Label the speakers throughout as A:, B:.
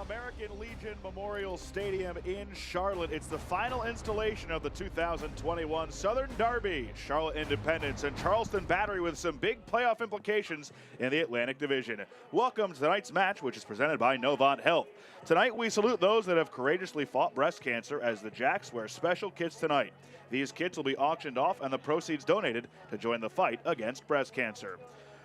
A: American Legion Memorial Stadium in Charlotte. It's the final installation of the 2021 Southern Derby. Charlotte Independence and Charleston Battery with some big playoff implications in the Atlantic Division. Welcome to tonight's match, which is presented by Novant Health. Tonight we salute those that have courageously fought breast cancer as the Jacks wear special kits tonight. These kits will be auctioned off and the proceeds donated to join the fight against breast cancer.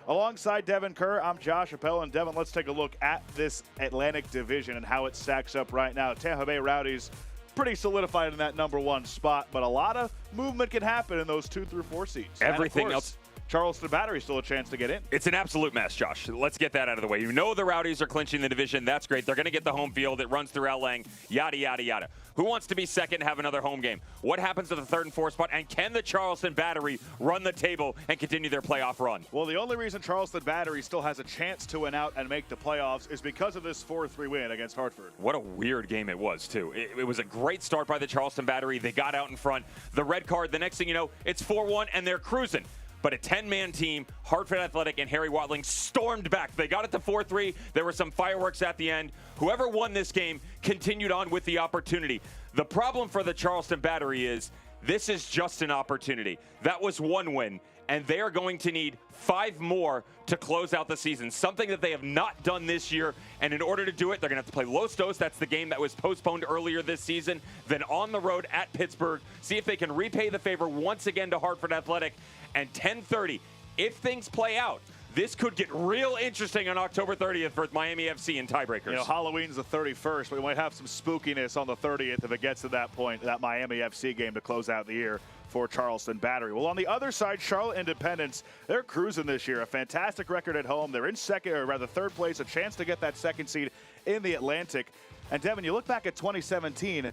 A: Alongside Devin Kerr, I'm Josh Appel, and Devin, let's take a look at this Atlantic Division and how it stacks up right now. Tampa Bay Rowdies pretty solidified in that #1 spot, but a lot of movement can happen in those 2 through 4 seeds.
B: Everything else.
A: Charleston Battery still a chance to get in.
B: It's an absolute mess, Josh. Let's get that out of the way. You know the Rowdies are clinching the division. That's great. They're going to get the home field. It runs through Lang, yada, yada, yada. Who wants to be second and have another home game? What happens to the 3rd and 4th spot? And can the Charleston Battery run the table and continue their playoff run?
A: Well, the only reason Charleston Battery still has a chance to win out and make the playoffs is because of this 4-3 win against Hartford.
B: What a weird game it was, too. It was a great start by the Charleston Battery. They got out in front. The red card, the next thing you know, it's 4-1, and they're cruising. But a 10-man team, Hartford Athletic and Harry Watling stormed back. They got it to 4-3. There were some fireworks at the end. Whoever won this game continued on with the opportunity. The problem for the Charleston Battery is this is just an opportunity. That was 1 win, and they are going to need 5 more to close out the season, something that they have not done this year. And in order to do it, they're going to have to play Los Dos. That's the game that was postponed earlier this season. Then on the road at Pittsburgh, see if they can repay the favor once again to Hartford Athletic. And 10:30, if things play out, this could get real interesting on October 30th for Miami FC in tiebreakers.
A: You know, Halloween's the 31st. We might have some spookiness on the 30th if it gets to that point, that Miami FC game to close out the year for Charleston Battery. Well, on the other side, Charlotte Independence, they're cruising this year. A fantastic record at home. They're in second, or rather 3rd place, a chance to get that 2nd seed in the Atlantic. And Devin, you look back at 2017,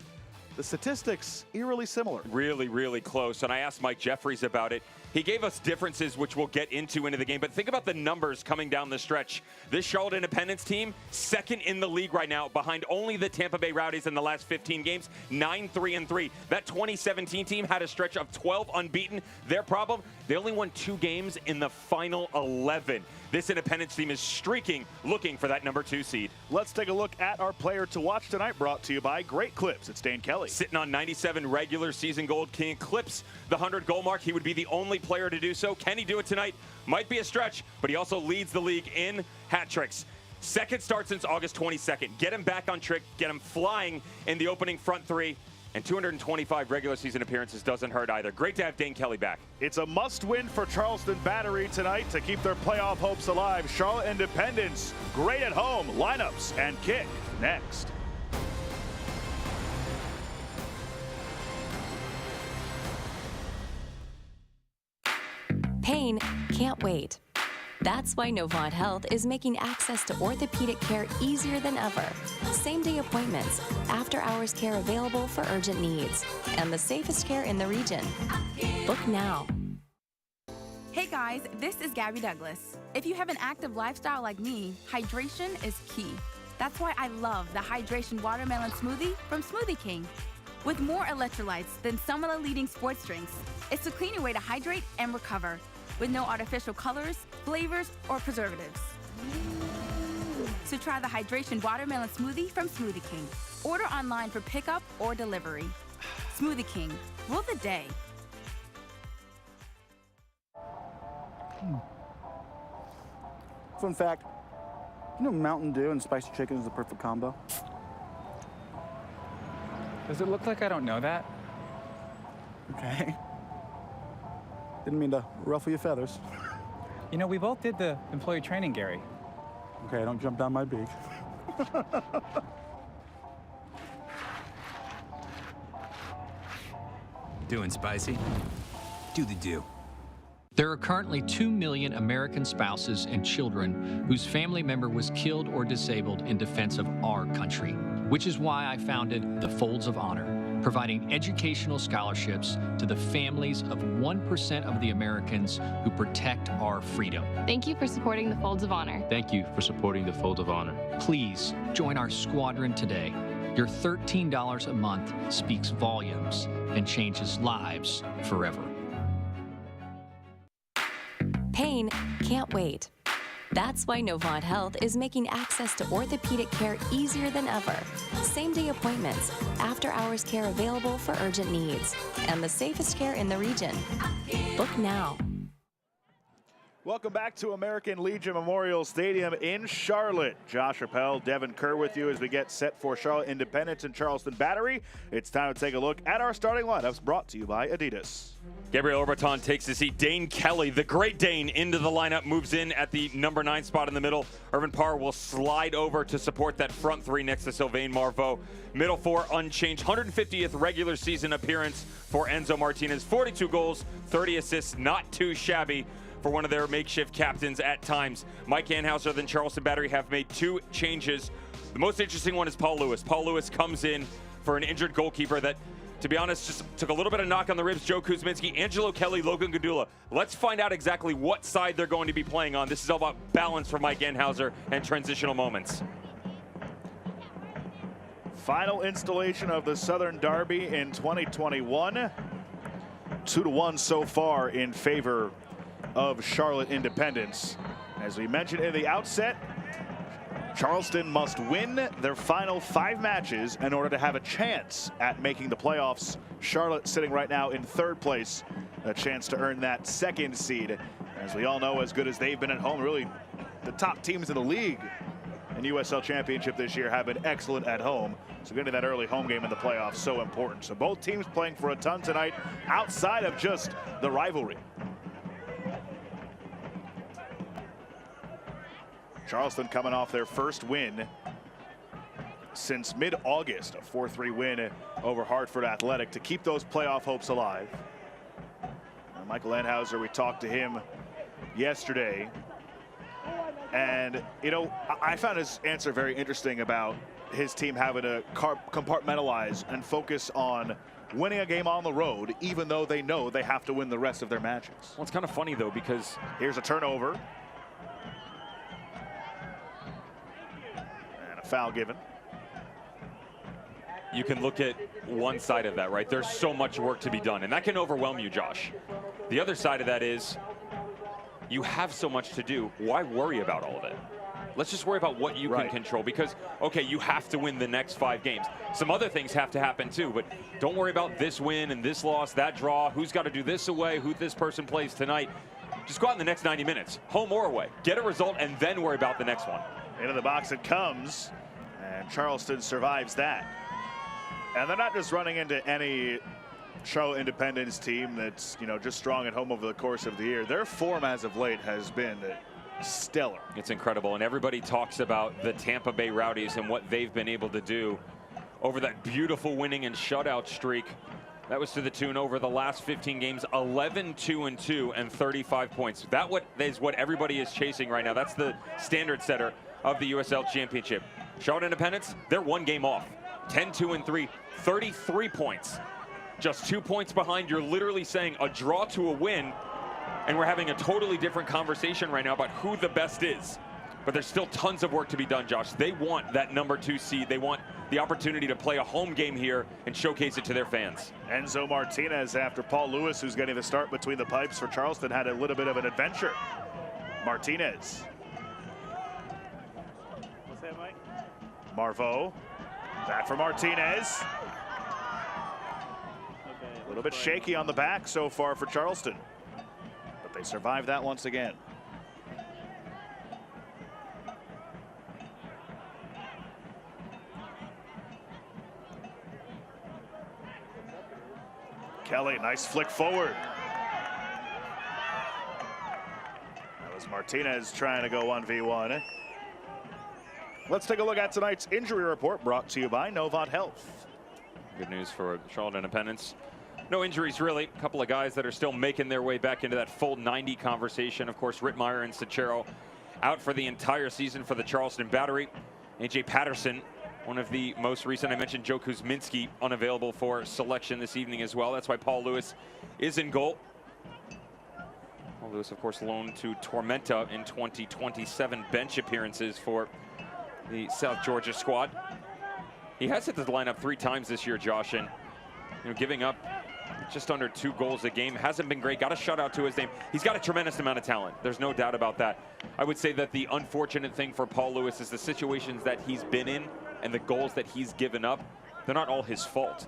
A: the statistics eerily similar.
B: Really, really close. And I asked Mike Jeffries about it. He gave us differences, which we'll get into the game. But think about the numbers coming down the stretch. This Charlotte Independence team, 2nd in the league right now, behind only the Tampa Bay Rowdies in the last 15 games, 9-3-3. That 2017 team had a stretch of 12 unbeaten. Their problem, they only won 2 games in the final 11. This Independence team is streaking, looking for that #2 seed.
A: Let's take a look at our player to watch tonight, brought to you by Great Clips. It's Dane Kelly.
B: Sitting on 97 regular season gold. King clips the 100-goal mark. He would be the only player to do so. Can he do it tonight? Might be a stretch, but he also leads the league in hat tricks. 2nd start since August 22nd. Get him back on trick. Get him flying in the opening front 3. And 225 regular season appearances doesn't hurt either. Great to have Dane Kelly back.
A: It's a must-win for Charleston Battery tonight to keep their playoff hopes alive. Charlotte Independence, great at home. Lineups and kick next.
C: Pain can't wait. That's why Novant Health is making access to orthopedic care easier than ever. Same-day appointments, after-hours care available for urgent needs, and the safest care in the region. Book now.
D: Hey guys, this is Gabby Douglas. If you have an active lifestyle like me, hydration is key. That's why I love the Hydration Watermelon Smoothie from Smoothie King. With more electrolytes than some of the leading sports drinks, it's a cleaner way to hydrate and recover, with no artificial colors, flavors, or preservatives. So try the Hydration Watermelon Smoothie from Smoothie King. Order online for pickup or delivery. Smoothie King, rule the day.
E: Fun fact, you know Mountain Dew and spicy chicken is the perfect combo?
F: Does it look like I don't know that?
E: Okay. Didn't mean to ruffle your feathers.
F: You know, we both did the employee training, Gary.
E: Okay, don't jump down my beak.
G: Doing spicy? Do the do.
H: There are currently 2 million American spouses and children whose family member was killed or disabled in defense of our country, which is why I founded the Folds of Honor, providing educational scholarships to the families of 1% of the Americans who protect our freedom.
I: Thank you for supporting the Folds of Honor.
J: Thank you for supporting the Folds of Honor.
H: Please join our squadron today. Your $13 a month speaks volumes and changes lives forever.
C: Pain can't wait. That's why Novant Health is making access to orthopedic care easier than ever. Same-day appointments, after-hours care available for urgent needs, and the safest care in the region. Book now.
A: Welcome back to American Legion Memorial Stadium in Charlotte. Josh Rappel, Devin Kerr with you as we get set for Charlotte Independence and Charleston Battery. It's time to take a look at our starting lineups, brought to you by Adidas.
B: Gabriel Orbaton takes the seat. Dane Kelly, the great Dane, into the lineup, moves in at the number 9 spot in the middle. Irvin Parr will slide over to support that front 3 next to Sylvain Marveau. Middle 4 unchanged. 150th regular season appearance for Enzo Martinez. 42 goals, 30 assists, not too shabby for one of their makeshift captains at times. Mike Anhauser and Charleston Battery have made 2 changes. The most interesting one is Paul Lewis. Paul Lewis comes in for an injured goalkeeper that, to be honest, just took a little bit of knock on the ribs. Joe Kuzminski, Angelo Kelly, Logan Gudula. Let's find out exactly what side they're going to be playing on. This is all about balance for Mike Anhauser and transitional moments.
A: Final installation of the Southern Derby in 2021. 2-1 so far in favor of Charlotte Independence. As we mentioned in the outset, Charleston must win their final 5 matches in order to have a chance at making the playoffs. Charlotte sitting right now in 3rd place, a chance to earn that 2nd seed. As we all know, as good as they've been at home, really the top teams in the league in USL Championship this year have been excellent at home. So getting that early home game in the playoffs so important. So both teams playing for a ton tonight outside of just the rivalry. Charleston coming off their first win since mid-August, a 4-3 win over Hartford Athletic to keep those playoff hopes alive. Michael Anhauser, we talked to him yesterday, and you know, I found his answer very interesting about his team having to compartmentalize and focus on winning a game on the road, even though they know they have to win the rest of their matches.
B: Well, it's kind of funny though, because
A: here's a turnover. Foul given.
B: You can look at one side of that, right? There's so much work to be done, and that can overwhelm you, Josh. The other side of that is you have so much to do. Why worry about all of it? Let's just worry about what you can control, because, okay, you have to win the next 5 games. Some other things have to happen too, but don't worry about this win and this loss, that draw, who's got to do this away, who this person plays tonight. Just go out in the next 90 minutes, home or away. Get a result and then worry about the next one.
A: Into the box it comes, and Charleston survives that. And they're not just running into any Charlotte Independence team that's, you know, just strong at home over the course of the year. Their form as of late has been stellar.
B: It's incredible, and everybody talks about the Tampa Bay Rowdies and what they've been able to do over that beautiful winning and shutout streak. That was to the tune over the last 15 games, 11-2-2 and 35 points. That is what everybody is chasing right now. That's the standard setter of the USL Championship. Charlotte Independence, they're 1 game off. 10-2-3, 33 points. Just 2 points behind. You're literally saying a draw to a win, and we're having a totally different conversation right now about who the best is. But there's still tons of work to be done, Josh. They want that number 2 seed. They want the opportunity to play a home game here and showcase it to their fans.
A: Enzo Martinez, after Paul Lewis, who's getting the start between the pipes for Charleston, had a little bit of an adventure. Martinez. What's that, Mike? Marveau. Back for Martinez. A little bit shaky on the back so far for Charleston, but they survived that once again. Kelly, nice flick forward. That was Martinez trying to go 1v1. Let's take a look at tonight's injury report, brought to you by Novant Health.
B: Good news for Charlotte Independence. No injuries, really. A couple of guys that are still making their way back into that full 90 conversation. Of course, Rittmeyer and Sachero out for the entire season for the Charleston Battery. AJ Patterson, one of the most recent. I mentioned Joe Kuzminski, unavailable for selection this evening as well. That's why Paul Lewis is in goal. Paul Lewis, of course, loaned to Tormenta in 2027 bench appearances for the South Georgia squad. He has hit the lineup 3 times this year, Josh, and giving up just under 2 goals a game. Hasn't been great. Got a shutout to his name. He's got a tremendous amount of talent. There's no doubt about that. I would say that the unfortunate thing for Paul Lewis is the situations that he's been in and the goals that he's given up. They're not all his fault.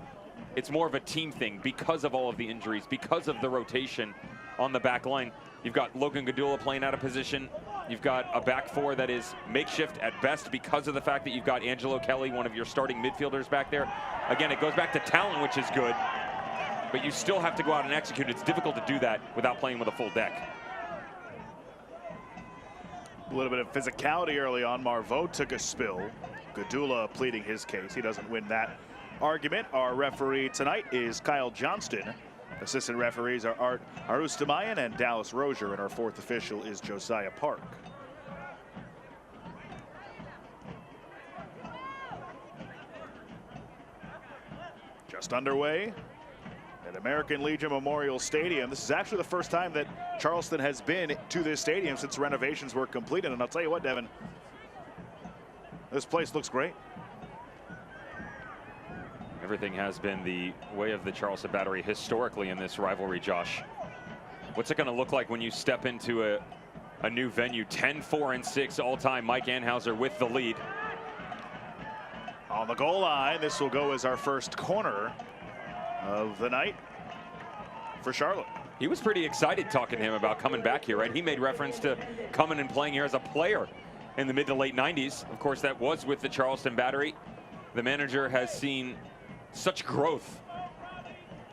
B: It's more of a team thing because of all of the injuries, because of the rotation on the back line. You've got Logan Gadula playing out of position. You've got a back four that is makeshift at best because of the fact that you've got Angelo Kelly, one of your starting midfielders back there. Again, it goes back to talent, which is good, but you still have to go out and execute. It's difficult to do that without playing with a full deck.
A: A little bit of physicality early on. Marveau took a spill. Gadula pleading his case. He doesn't win that argument. Our referee tonight is Kyle Johnston. Assistant referees are Art Arustamayan and Dallas Rozier, and our fourth official is Josiah Park. Just underway at American Legion Memorial Stadium. This is actually the first time that Charleston has been to this stadium since renovations were completed. And I'll tell you what, Devin, this place looks great.
B: Everything has been the way of the Charleston Battery historically in this rivalry, Josh. What's it going to look like when you step into a new venue? 10-4-6 all-time. Mike Anhauser with the lead.
A: On the goal line, this will go as our first corner of the night for Charlotte.
B: He was pretty excited talking to him about coming back here, right? He made reference to coming and playing here as a player in the mid to late 90s. Of course, that was with the Charleston Battery. The manager has seen such growth,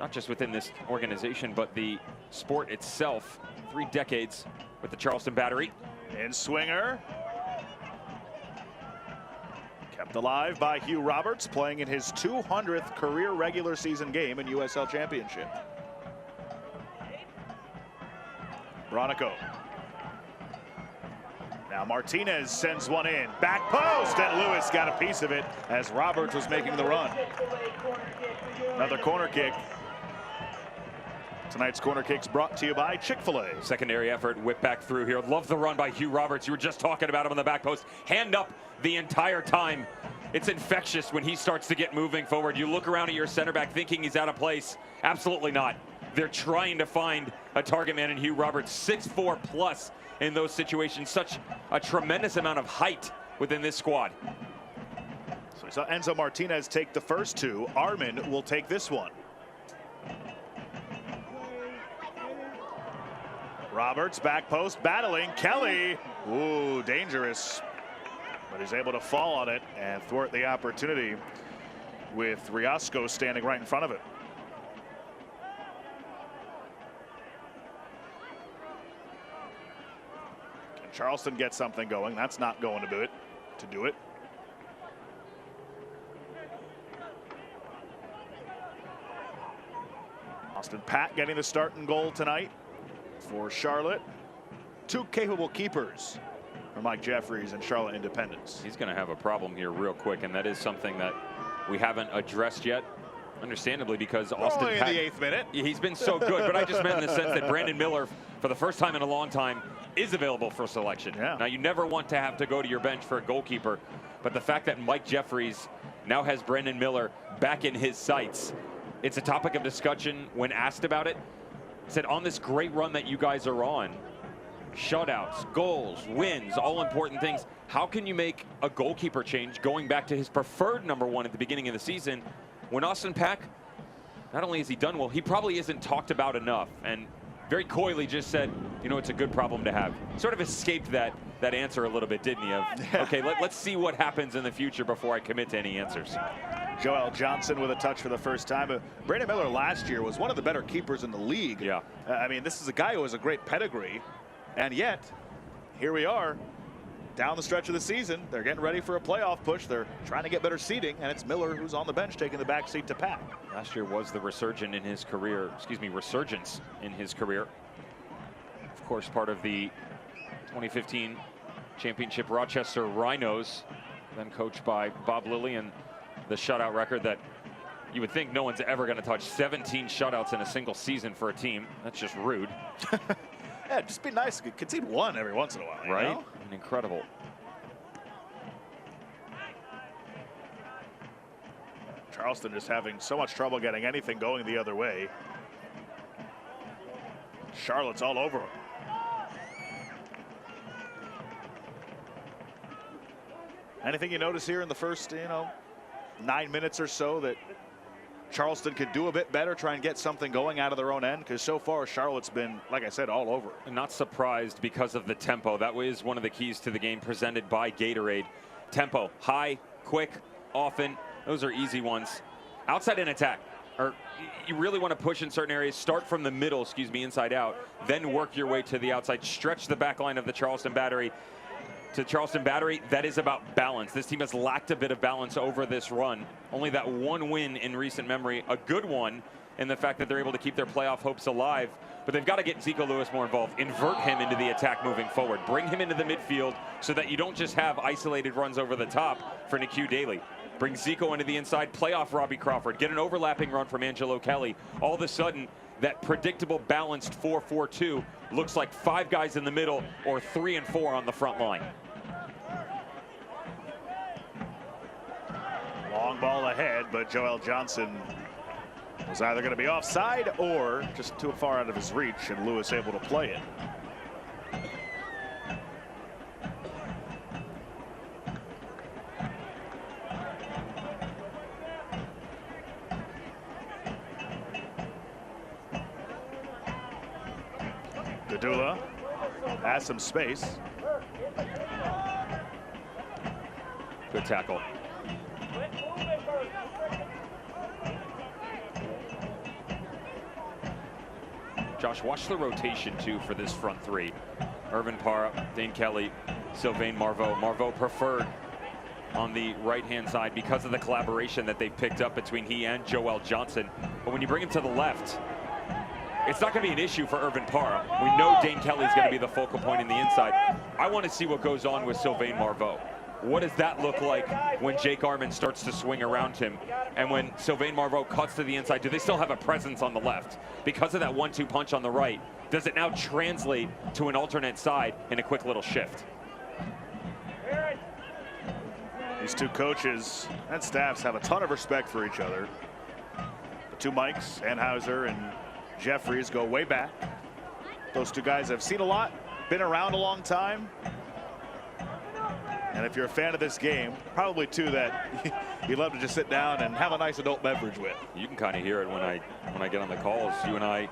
B: not just within this organization, but the sport itself. 3 decades with the Charleston Battery.
A: In swinger. Kept alive by Hugh Roberts, playing in his 200th career regular season game in USL Championship. Bronico. Now Martinez sends one in. Back post, and Lewis got a piece of it as Roberts was making the run. Another corner kick. Tonight's corner kicks brought to you by Chick-fil-A.
B: Secondary effort, whip back through here. Love the run by Hugh Roberts. You were just talking about him on the back post. Hand up the entire time. It's infectious when he starts to get moving forward. You look around at your center back thinking he's out of place. Absolutely not. They're trying to find a target man in Hugh Roberts. 6'4 plus in those situations. Such a tremendous amount of height within this squad.
A: So we saw Enzo Martinez take the first 2. Armin will take this one. Roberts back post battling Kelly. Ooh, dangerous. But he's able to fall on it and thwart the opportunity with Riasco standing right in front of it. Can Charleston get something going? That's not going to do it. Austin Pat getting the starting goal tonight for Charlotte. 2 capable keepers for Mike Jeffries and Charlotte Independence.
B: He's going to have a problem here real quick, and that is something that we haven't addressed yet, understandably, because Austin
A: Pat, in the 8th minute.
B: He's been so good, but I just meant in the sense that Brandon Miller, for the first time in a long time, is available for selection.
A: Yeah.
B: Now, you never want to have to go to your bench for a goalkeeper, but the fact that Mike Jeffries now has Brandon Miller back in his sights, it's a topic of discussion when asked about it. Said on this great run that you guys are on, shutouts, goals, wins, all important things. How can you make a goalkeeper change going back to his preferred #1 at the beginning of the season when Austin Pack, not only has he done well, he probably isn't talked about enough, and very coyly just said, you know, it's a good problem to have. Sort of escaped that answer a little bit, didn't he? Of, okay, let's see what happens in the future before I commit to any answers.
A: Joel Johnson with a touch for the first time. Brandon Miller last year was one of the better keepers in the league.
B: Yeah.
A: I mean, this is a guy who has a great pedigree, and yet here we are down the stretch of the season. They're getting ready for a playoff push. They're trying to get better seating, and it's Miller who's on the bench taking the back seat to Pat.
B: Last year was the resurgence in his career. Of course, part of the 2015 championship Rochester Rhinos, then coached by Bob Lilly, and the shutout record that you would think no one's ever going to touch. 17 shutouts in a single season for a team. That's just rude.
A: Yeah, just be nice. Concede 1 every once in a while,
B: right?
A: You know?
B: And incredible.
A: Charleston just having so much trouble getting anything going the other way. Charlotte's all over him. Anything you notice here in the first, 9 minutes or so that Charleston could do a bit better, try and get something going out of their own end? Because so far, Charlotte's been, like I said, all over.
B: I'm not surprised because of the tempo. That was one of the keys to the game presented by Gatorade. Tempo, high, quick, often. Those are easy ones. Outside in attack, or you really want to push in certain areas. Start from the middle, inside out, then work your way to the outside. Stretch the back line of the Charleston Battery. To Charleston Battery, that is about balance. This team has lacked a bit of balance over this run. Only that one win in recent memory, a good one in the fact that they're able to keep their playoff hopes alive. But they've got to get Zico Lewis more involved, invert him into the attack moving forward, bring him into the midfield so that you don't just have isolated runs over the top for Nikhil Daly. Bring Zico into the inside, play off Robbie Crawford, get an overlapping run from Angelo Kelly. All of a sudden, that predictable balanced 4-4-2 looks like 5 guys in the middle or 3 and 4 on the front line.
A: Long ball ahead, but Joel Johnson was either going to be offside or just too far out of his reach, and Lewis able to play it. Gadula has some space.
B: Good tackle. Josh, watch the rotation too for this front three. Irvin Parra, Dane Kelly, Sylvain Marveau. Marveau preferred on the right-hand side because of the collaboration that they've picked up between he and Joel Johnson. But when you bring him to the left, it's not going to be an issue for Irvin Parra. We know Dane Kelly's going to be the focal point in the inside. I want to see what goes on with Sylvain Marveau. What does that look like when Jake Arman starts to swing around him? And when Sylvain Marveau cuts to the inside, do they still have a presence on the left? Because of that 1-2 punch on the right, does it now translate to an alternate side in a quick little shift?
A: These two coaches and staffs have a ton of respect for each other. The two Mikes, Anheuser and Jeffries, go way back. Those two guys have seen a lot, been around a long time. And if you're a fan of this game, probably two that you love to just sit down and have a nice adult beverage with.
B: You can kind of hear it when I get on the calls. You and I,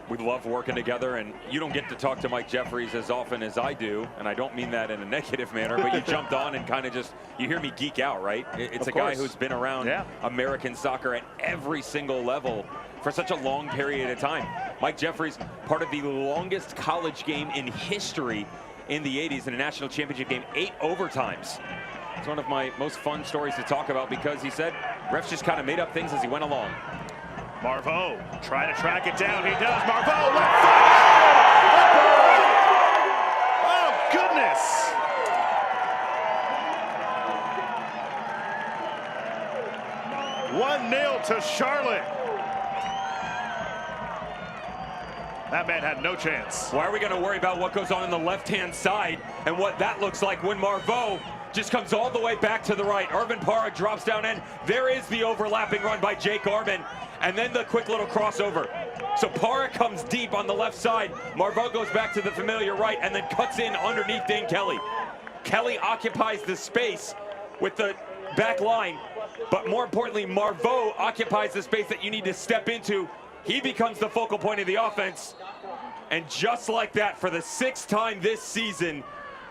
B: we love working together, and you don't get to talk to Mike Jeffries as often as I do, and I don't mean that in a negative manner, but you jumped on and kind of just, you hear me geek out, right? It's a guy who's been around American soccer at every single level for such a long period of time. Mike Jeffries, part of the longest college game in history in the 80s in a national championship game, 8 overtimes. It's one of my most fun stories to talk about because he said refs just kind of made up things as he went along.
A: Marveau trying to track it down. He does. Marveau left foot. Oh, goodness. One 0 to Charlotte. That man had no chance.
B: Why are we going to worry about what goes on the left-hand side and what that looks like when Marveau just comes all the way back to the right? Irvin Parra drops down in. There is the overlapping run by Jake Arman, and then the quick little crossover. So Parra comes deep on the left side. Marveau goes back to the familiar right and then cuts in underneath Dane Kelly. Kelly occupies the space with the back line, but more importantly, Marveau occupies the space that you need to step into. He becomes the focal point of the offense. And just like that, for the 6th time this season,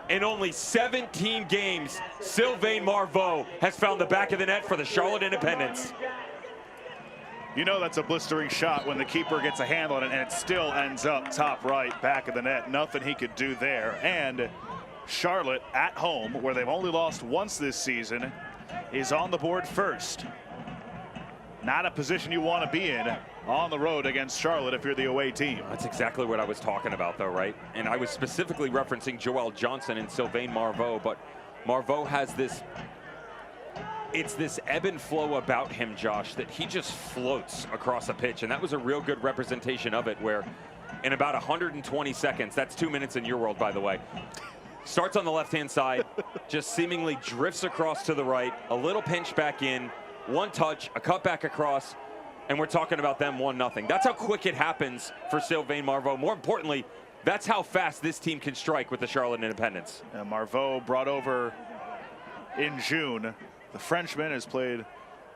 B: in only 17 games, Sylvain Marveau has found the back of the net for the Charlotte Independents.
A: You know that's a blistering shot when the keeper gets a hand on it and it still ends up top right, back of the net. Nothing he could do there. And Charlotte at home, where they've only lost once this season, is on the board first. Not a position you want to be in on the road against Charlotte if you're the away team.
B: That's exactly what I was talking about, though, right? And I was specifically referencing Joel Johnson and Sylvain Marveau, but Marveau has this, it's this ebb and flow about him, Josh, that he just floats across a pitch, and that was a real good representation of it, where in about 120 seconds, that's 2 minutes in your world, by the way, starts on the left-hand side, just seemingly drifts across to the right, a little pinch back in, one touch, a cut back across, and we're talking about them 1-0. That's how quick it happens for Sylvain Marveau. More importantly, that's how fast this team can strike with the Charlotte Independents.
A: And Marveau brought over in June. The Frenchman has played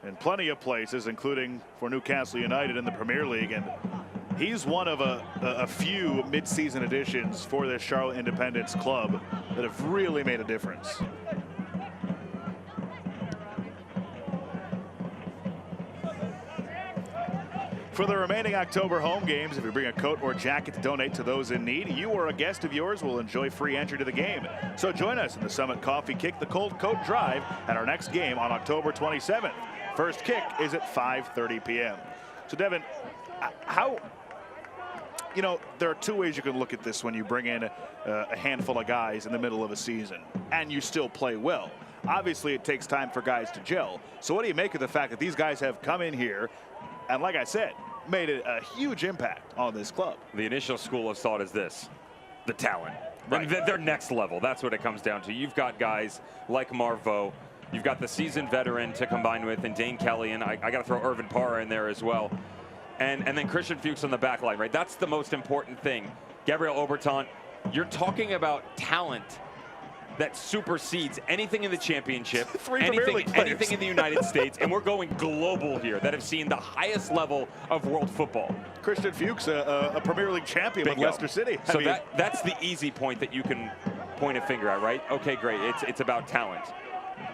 A: in plenty of places, including for Newcastle United in the Premier League, and he's one of a few mid-season additions for this Charlotte Independents club that have really made a difference. For the remaining October home games, if you bring a coat or jacket to donate to those in need, you or a guest of yours will enjoy free entry to the game. So join us in the Summit Coffee Kick the Cold Coat Drive at our next game on October 27th. First kick is at 5:30 p.m. So Devin, how, you know, there are two ways you can look at this when you bring in a handful of guys in the middle of a season and you still play well. Obviously, it takes time for guys to gel. So what do you make of the fact that these guys have come in here and, like I said, made a huge impact on this club?
B: The initial school of thought is this: the talent.
A: Right.
B: They're next level. That's what it comes down to. You've got guys like Marveau. You've got the seasoned veteran to combine with, and Dane Kelly, and I got to throw Irvin Parra in there as well. And then Christian Fuchs on the back line, right? That's the most important thing. Gabriel Oberton, you're talking about talent that supersedes anything in the championship, anything in the United States, and we're going global here, that have seen the highest level of world football.
A: Christian Fuchs, a Premier League champion with Leicester City.
B: So that's the easy point that you can point a finger at, right? Okay, great. It's about talent.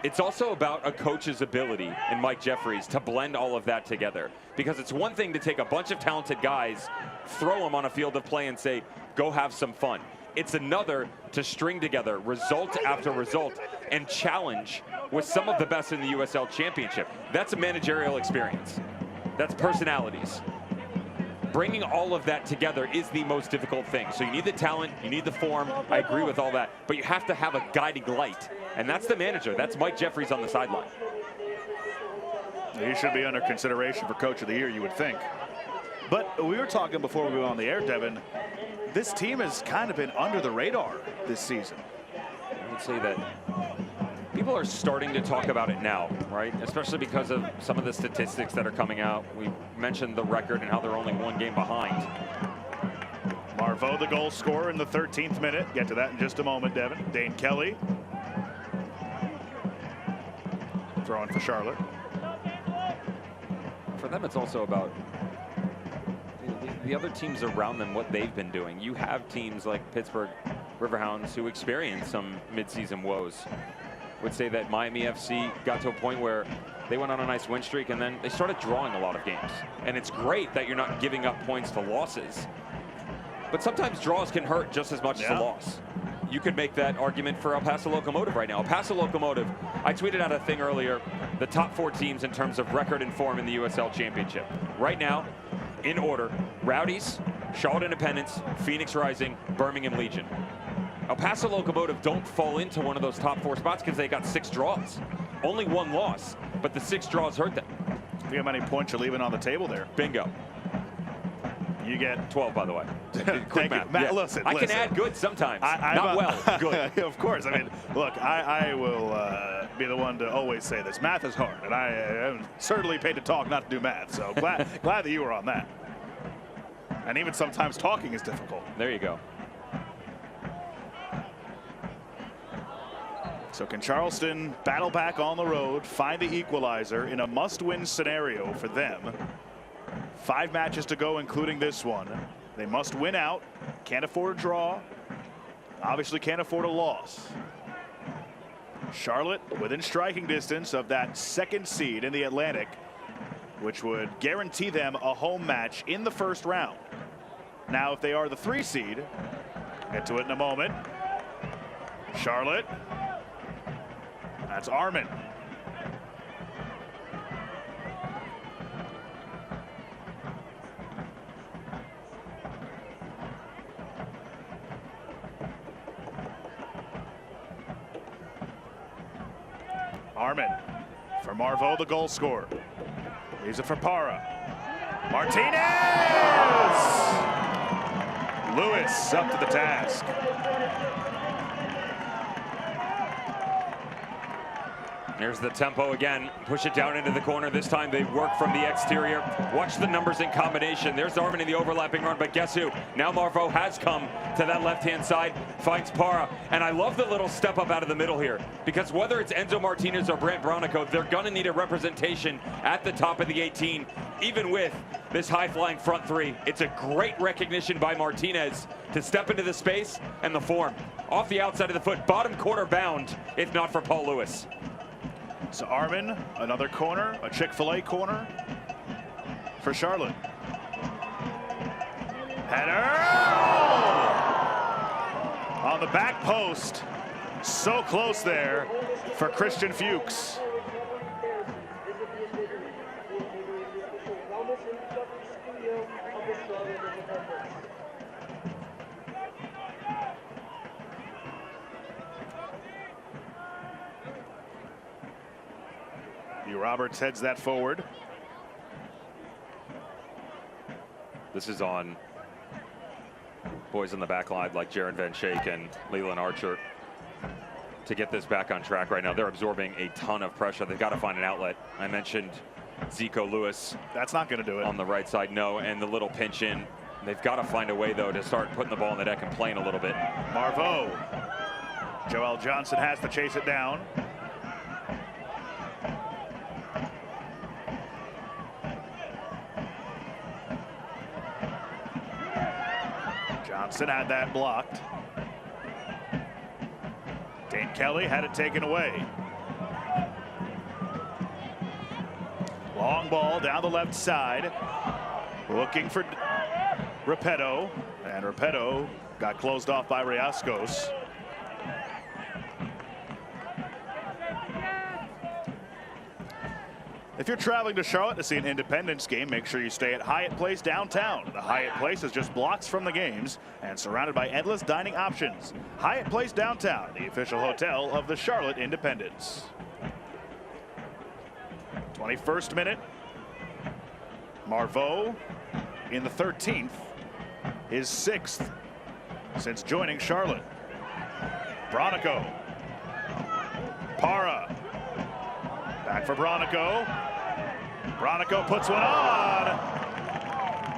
B: It's also about a coach's ability, in Mike Jeffries, to blend all of that together. Because it's one thing to take a bunch of talented guys, throw them on a field of play and say, go have some fun. It's another to string together result after result and challenge with some of the best in the USL Championship. That's a managerial experience. That's personalities. Bringing all of that together is the most difficult thing. So you need the talent, you need the form, I agree with all that, but you have to have a guiding light. And that's the manager. That's Mike Jeffries on the sideline.
A: He should be under consideration for Coach of the Year, you would think. But we were talking before we went on the air, Devin, this team has kind of been under the radar this season.
B: I would say that people are starting to talk about it now, right? Especially because of some of the statistics that are coming out. We mentioned the record and how they're only one game behind.
A: Marveau, the goal scorer in the 13th minute. Get to that in just a moment, Devin. Dane Kelly throwing for Charlotte.
B: For them, it's also about the other teams around them, what they've been doing. You have teams like Pittsburgh Riverhounds who experience some midseason woes. Would say that Miami FC got to a point where they went on a nice win streak and then they started drawing a lot of games. And it's great that you're not giving up points to losses, but sometimes draws can hurt just as much as a loss. You could make that argument for El Paso Locomotive right now. El Paso Locomotive, I tweeted out a thing earlier, the top 4 teams in terms of record and form in the USL Championship. Right now, in order, Rowdies, Charlotte Independents, Phoenix Rising, Birmingham Legion. El Paso Locomotive don't fall into one of those top 4 spots because they got 6 draws. Only 1 loss, but the 6 draws hurt them.
A: See how many points you're leaving on the table there.
B: Bingo.
A: You get
B: 12, by the way. Quick math.
A: Matt,
B: yeah.
A: listen,
B: I can add good sometimes. Not well, good.
A: Of course. I mean, look, I will be the one to always say this. Math is hard, and I am certainly paid to talk, not to do math. So glad that you were on that. And even sometimes talking is difficult.
B: There you go.
A: So can Charleston battle back on the road, find the equalizer in a must-win scenario for them? 5 matches to go, including this one. They must win out. Can't afford a draw. Obviously can't afford a loss. Charlotte within striking distance of that 2nd seed in the Atlantic, which would guarantee them a home match in the first round. Now, if they are the 3 seed, get to it in a moment. Charlotte. That's Armin. Armin for Marveau, the goal scorer. Leaves it for Parra. Martinez! Lewis up to the task.
B: There's the tempo again. Push it down into the corner. This time they work from the exterior. Watch the numbers in combination. There's Arvin in the overlapping run, but guess who? Now Marveau has come to that left-hand side, finds Para. And I love the little step up out of the middle here, because whether it's Enzo Martinez or Brant Bronico, they're going to need a representation at the top of the 18, even with this high-flying front three. It's a great recognition by Martinez to step into the space and the form. Off the outside of the foot, bottom corner bound, if not for Paul Lewis.
A: So Armin, another corner, a Chick-fil-A corner for Charlotte. Header! On the back post. So close there for Christian Fuchs. Roberts heads that forward.
B: This is on boys on the back line like Jaron Van Schaik and Leland Archer to get this back on track right now. They're absorbing a ton of pressure. They've got to find an outlet. I mentioned Zico Lewis.
A: That's not going to do it.
B: On the right side, no. And the little pinch in. They've got to find a way, though, to start putting the ball in the deck and playing a little bit.
A: Marveau. Joel Johnson has to chase it down. Johnson had that blocked. Dane Kelly had it taken away. Long ball down the left side. Looking for Repetto. And Repetto got closed off by Riascos. If you're traveling to Charlotte to see an Independence game, make sure you stay at Hyatt Place downtown. The Hyatt Place is just blocks from the games and surrounded by endless dining options. Hyatt Place downtown, the official hotel of the Charlotte Independence. 21st minute. Marveau in the 13th, his 6th since joining Charlotte. Bronico. Para. Back for Bronico. Bronico puts one on.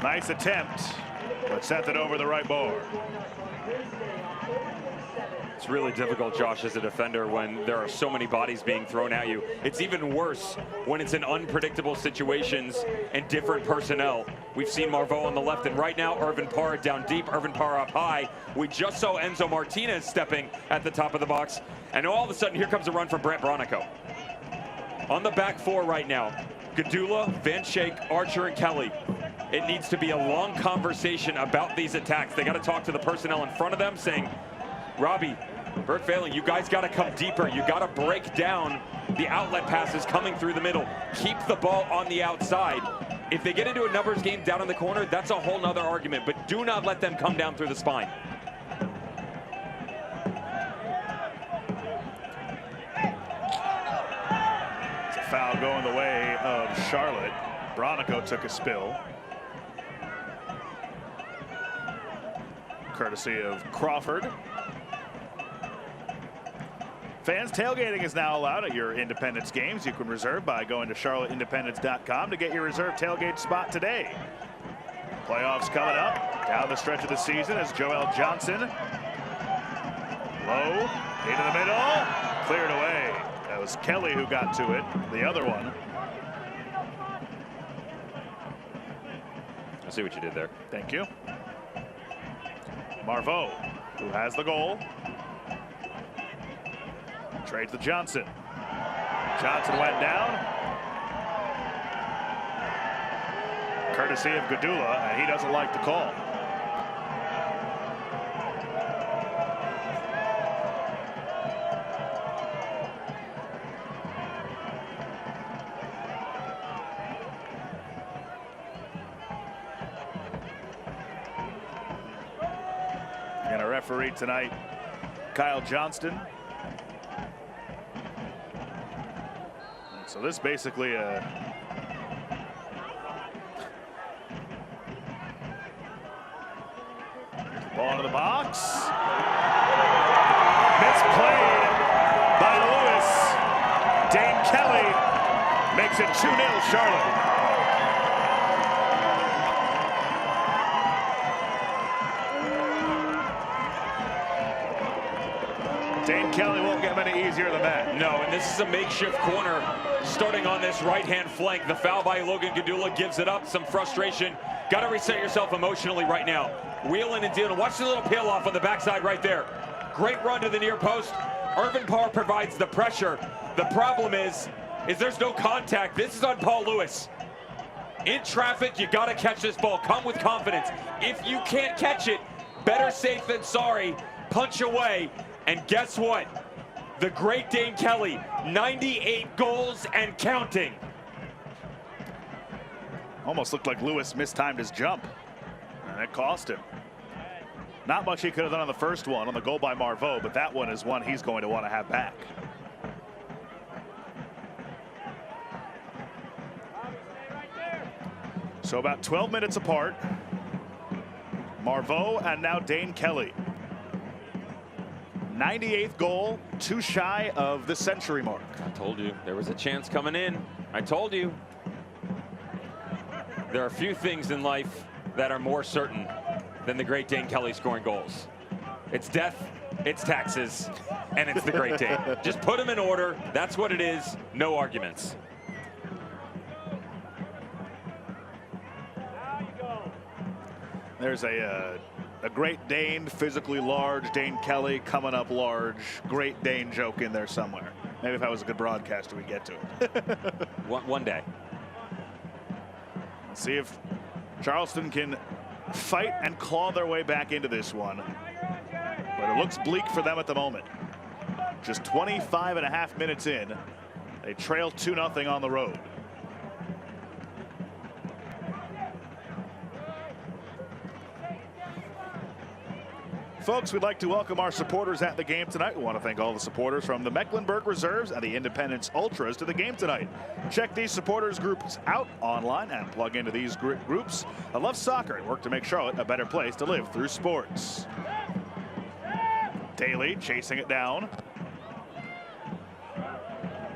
A: Nice attempt, but sent it over the right bar.
B: It's really difficult, Josh, as a defender when there are so many bodies being thrown at you. It's even worse when it's in unpredictable situations and different personnel. We've seen Marveau on the left, and right now Irvin Para down deep, Irvin Para up high. We just saw Enzo Martinez stepping at the top of the box, and all of a sudden here comes a run from Brant Bronico. On the back four right now, Gadula, Van Schaik, Archer, and Kelly. It needs to be a long conversation about these attacks. They got to talk to the personnel in front of them saying, Robbie, Bert Failing, you guys got to come deeper. You got to break down the outlet passes coming through the middle. Keep the ball on the outside. If they get into a numbers game down in the corner, that's a whole nother argument, but do not let them come down through the spine.
A: Foul going the way of Charlotte. Bronico took a spill. Courtesy of Crawford. Fans tailgating is now allowed at your Independence games. You can reserve by going to charlotteindependence.com to get your reserved tailgate spot today. Playoffs coming up down the stretch of the season as Joel Johnson. Low, into the middle, cleared away. That was Kelly who got to it, the other one.
B: I see what you did there.
A: Thank you. Marveau, who has the goal. Trades to Johnson. Johnson went down. Courtesy of Gadula, and he doesn't like the call. And a referee tonight, Kyle Johnston. So this basically ball into the box. Misplayed by Lewis. Dane Kelly makes it 2-0 Charlotte. Dane Kelly won't get many easier than that.
B: No, and this is a makeshift corner starting on this right-hand flank. The foul by Logan Gadula gives it up. Some frustration. Got to reset yourself emotionally right now. Wheeling and dealing. Watch the little peel off on the backside right there. Great run to the near post. Irvin Parr provides the pressure. The problem is there's no contact. This is on Paul Lewis. In traffic, you got to catch this ball. Come with confidence. If you can't catch it, better safe than sorry. Punch away. And guess what? The great Dane Kelly, 98 goals and counting.
A: Almost looked like Lewis mistimed his jump, and it cost him. Not much he could have done on the first one on the goal by Marveau, but that one is one he's going to want to have back. So about 12 minutes apart, Marveau and now Dane Kelly. 98th goal, too shy of the century mark.
B: I told you, there was a chance coming in. I told you. There are few things in life that are more certain than the great Dane Kelly scoring goals. It's death, it's taxes, and it's the great Dane. Just put them in order. That's what it is. No arguments.
A: There's a great Dane, physically large Dane Kelly coming up large. Great Dane joke in there somewhere. Maybe if I was a good broadcaster, we'd get to it.
B: One day.
A: Let's see if Charleston can fight and claw their way back into this one. But it looks bleak for them at the moment. Just 25.5 minutes in. They trail 2-0 on the road. Folks, we'd like to welcome our supporters at the game tonight. We want to thank all the supporters from the Mecklenburg Reserves and the Independence Ultras to the game tonight. Check these supporters groups out online and plug into these groups that love soccer and work to make Charlotte a better place to live through sports. Daly chasing it down.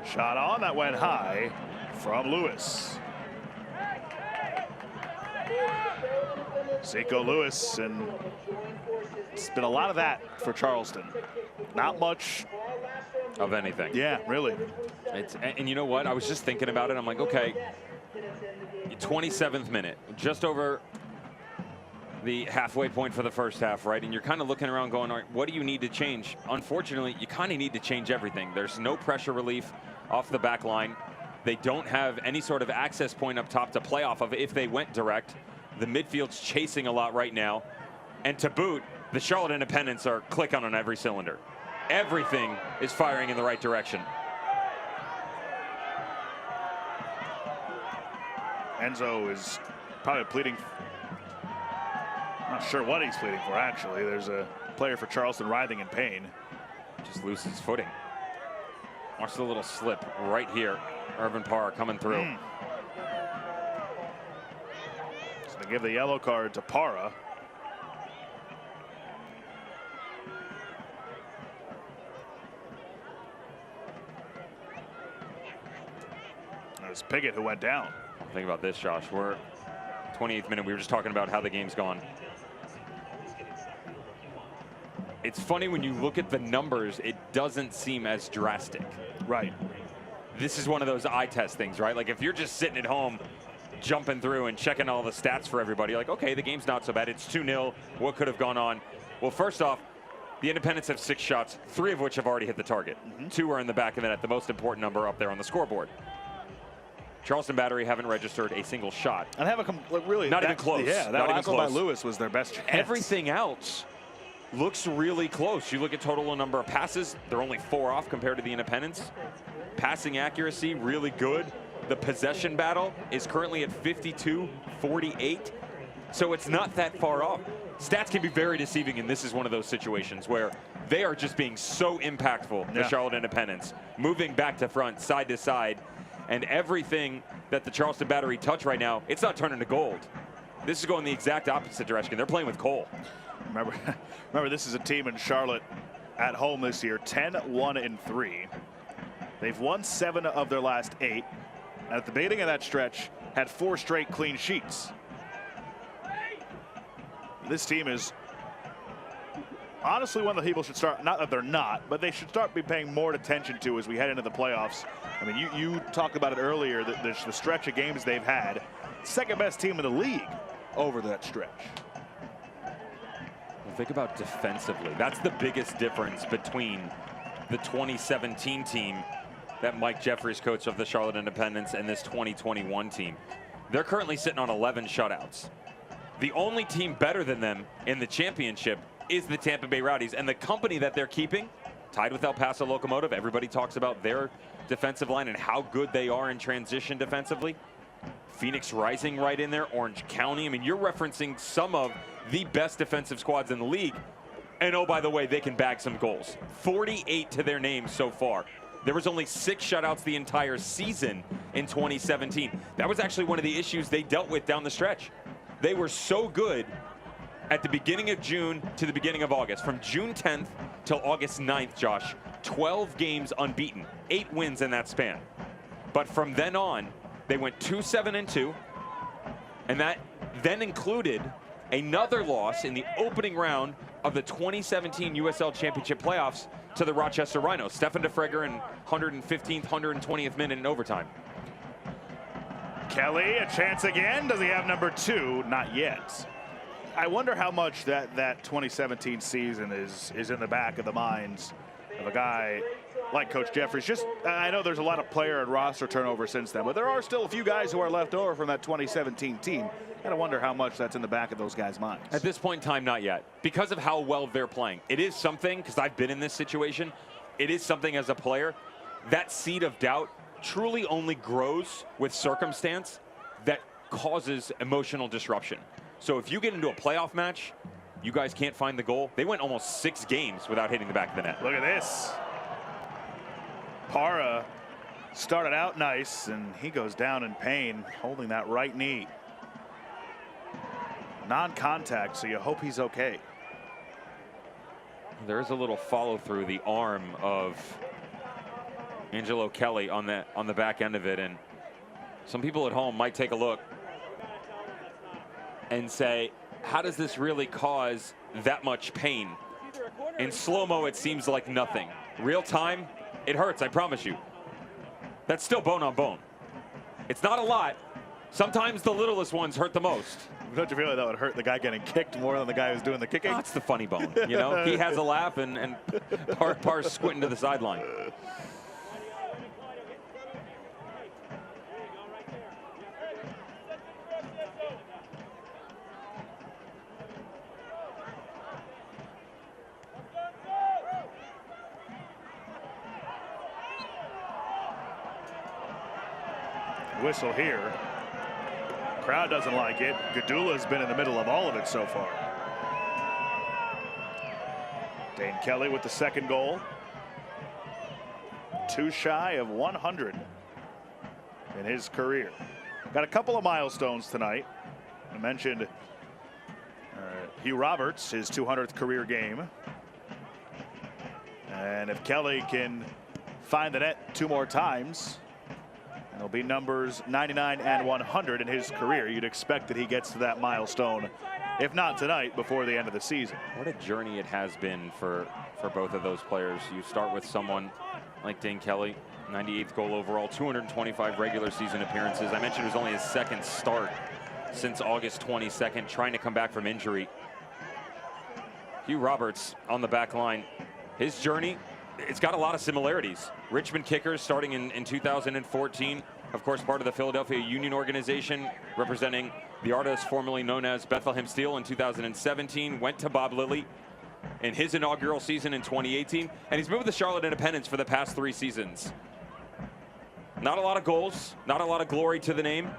A: Shot on, that went high from Lewis. Zico Lewis, and it's been a lot of that for Charleston. Not much
B: of anything.
A: Yeah, really.
B: And you know what? I was just thinking about it. I'm like, okay, 27th minute, just over the halfway point for the first half, right? And you're kind of looking around going, all right, what do you need to change? Unfortunately, you kind of need to change everything. There's no pressure relief off the back line. They don't have any sort of access point up top to play off of if they went direct. The midfield's chasing a lot right now. And to boot, the Charlotte Independents are clicking on every cylinder. Everything is firing in the right direction.
A: Enzo is probably pleading. Not sure what he's pleading for, actually. There's a player for Charleston writhing in pain.
B: Just loses footing. Watch the little slip right here. Irvin Parr coming through.
A: So they give the yellow card to Parra. There's Piggott who went down.
B: Think about this, Josh. We're 28th minute. We were just talking about how the game's gone. It's funny when you look at the numbers, it doesn't seem as drastic.
A: Right.
B: This is one of those eye test things, right? Like if you're just sitting at home jumping through and checking all the stats for everybody, like, okay, the game's not so bad. It's 2-0. What could have gone on? Well, first off, the Independents have 6 shots, 3 of which have already hit the target. 2 are in the back of the net, the most important number up there on the scoreboard. Charleston Battery haven't registered a single shot.
A: And have really
B: not even close.
A: Yeah, that last one by Lewis was their best chance.
B: Everything else looks really close. You look at total number of passes, they're only 4 off compared to the Independents. Passing accuracy, really good. The possession battle is currently at 52-48. So it's not that far off. Stats can be very deceiving, and this is one of those situations where they are just being so impactful, the Charlotte Independents, moving back to front, side to side. And everything that the Charleston Battery touch right now, it's not turning to gold. This is going the exact opposite direction. They're playing with coal.
A: Remember, this is a team in Charlotte at home this year, 10-1-3. They've won 7 of their last 8. And at the beginning of that stretch, had 4 straight clean sheets. This team is honestly one that people should start, not that they're not, but they should start be paying more attention to as we head into the playoffs. I mean, you talked about it earlier, that the stretch of games they've had. Second best team in the league over that stretch.
B: Well, think about defensively. That's the biggest difference between the 2017 team that Mike Jeffries coached of the Charlotte Independents and this 2021 team. They're currently sitting on 11 shutouts. The only team better than them in the championship is the Tampa Bay Rowdies, and the company that they're keeping, tied with El Paso Locomotive. Everybody talks about their defensive line and how good they are in transition defensively. Phoenix Rising right in there, Orange County. I mean, you're referencing some of the best defensive squads in the league. And oh, by the way, they can bag some goals. 48 to their name so far. There was only 6 shutouts the entire season in 2017. That was actually one of the issues they dealt with down the stretch. They were so good at the beginning of June to the beginning of August. From June 10th till August 9th, Josh, 12 games unbeaten, 8 wins in that span. But from then on, they went 2-7-2, and that then included another loss in the opening round of the 2017 USL Championship playoffs to the Rochester Rhinos. Stefan DeFreger in 115th, 120th minute in overtime.
A: Kelly, a chance again. Does he have number 2? Not yet. I wonder how much that 2017 season is in the back of the minds of a guy like Coach Jeffries. Just, I know there's a lot of player and roster turnover since then, but there are still a few guys who are left over from that 2017 team. I wonder how much that's in the back of those guys' minds.
B: At this point in time, not yet. Because of how well they're playing. It is something, because I've been in this situation, it is something as a player, that seed of doubt truly only grows with circumstance that causes emotional disruption. So if you get into a playoff match, you guys can't find the goal. They went almost 6 games without hitting the back of the net.
A: Look at this. Para started out nice, and he goes down in pain, holding that right knee. Non-contact, so you hope he's okay.
B: There's a little follow through the arm of Angelo Kelly on the back end of it, and some people at home might take a look and say, how does this really cause that much pain? In slow-mo, it seems like nothing. Real time, it hurts, I promise you. That's still bone on bone. It's not a lot. Sometimes the littlest ones hurt the most.
A: Don't you feel like that would hurt the guy getting kicked more than the guy who's doing the kicking?
B: That's the funny bone, you know? He has a laugh, and Parr's squinting to the sideline.
A: Whistle here. Crowd doesn't like it. Gadula's been in the middle of all of it so far. Dane Kelly with the second goal. 2 shy of 100 in his career. Got a couple of milestones tonight. I mentioned Hugh Roberts, his 200th career game. And if Kelly can find the net 2 more times, it'll be numbers 99 and 100 in his career. You'd expect that he gets to that milestone, if not tonight, before the end of the season.
B: What a journey it has been for both of those players. You start with someone like Dane Kelly, 98th goal overall, 225 regular season appearances. I mentioned it was only his 2nd start since August 22nd, trying to come back from injury. Hugh Roberts on the back line. His journey, it's got a lot of similarities. Richmond Kickers starting in 2014. Of course, part of the Philadelphia Union organization, representing the artist formerly known as Bethlehem Steel in 2017. Went to Bob Lilly in his inaugural season in 2018. And he's moved with the Charlotte Independents for the past 3 seasons. Not a lot of goals, not a lot of glory to the name.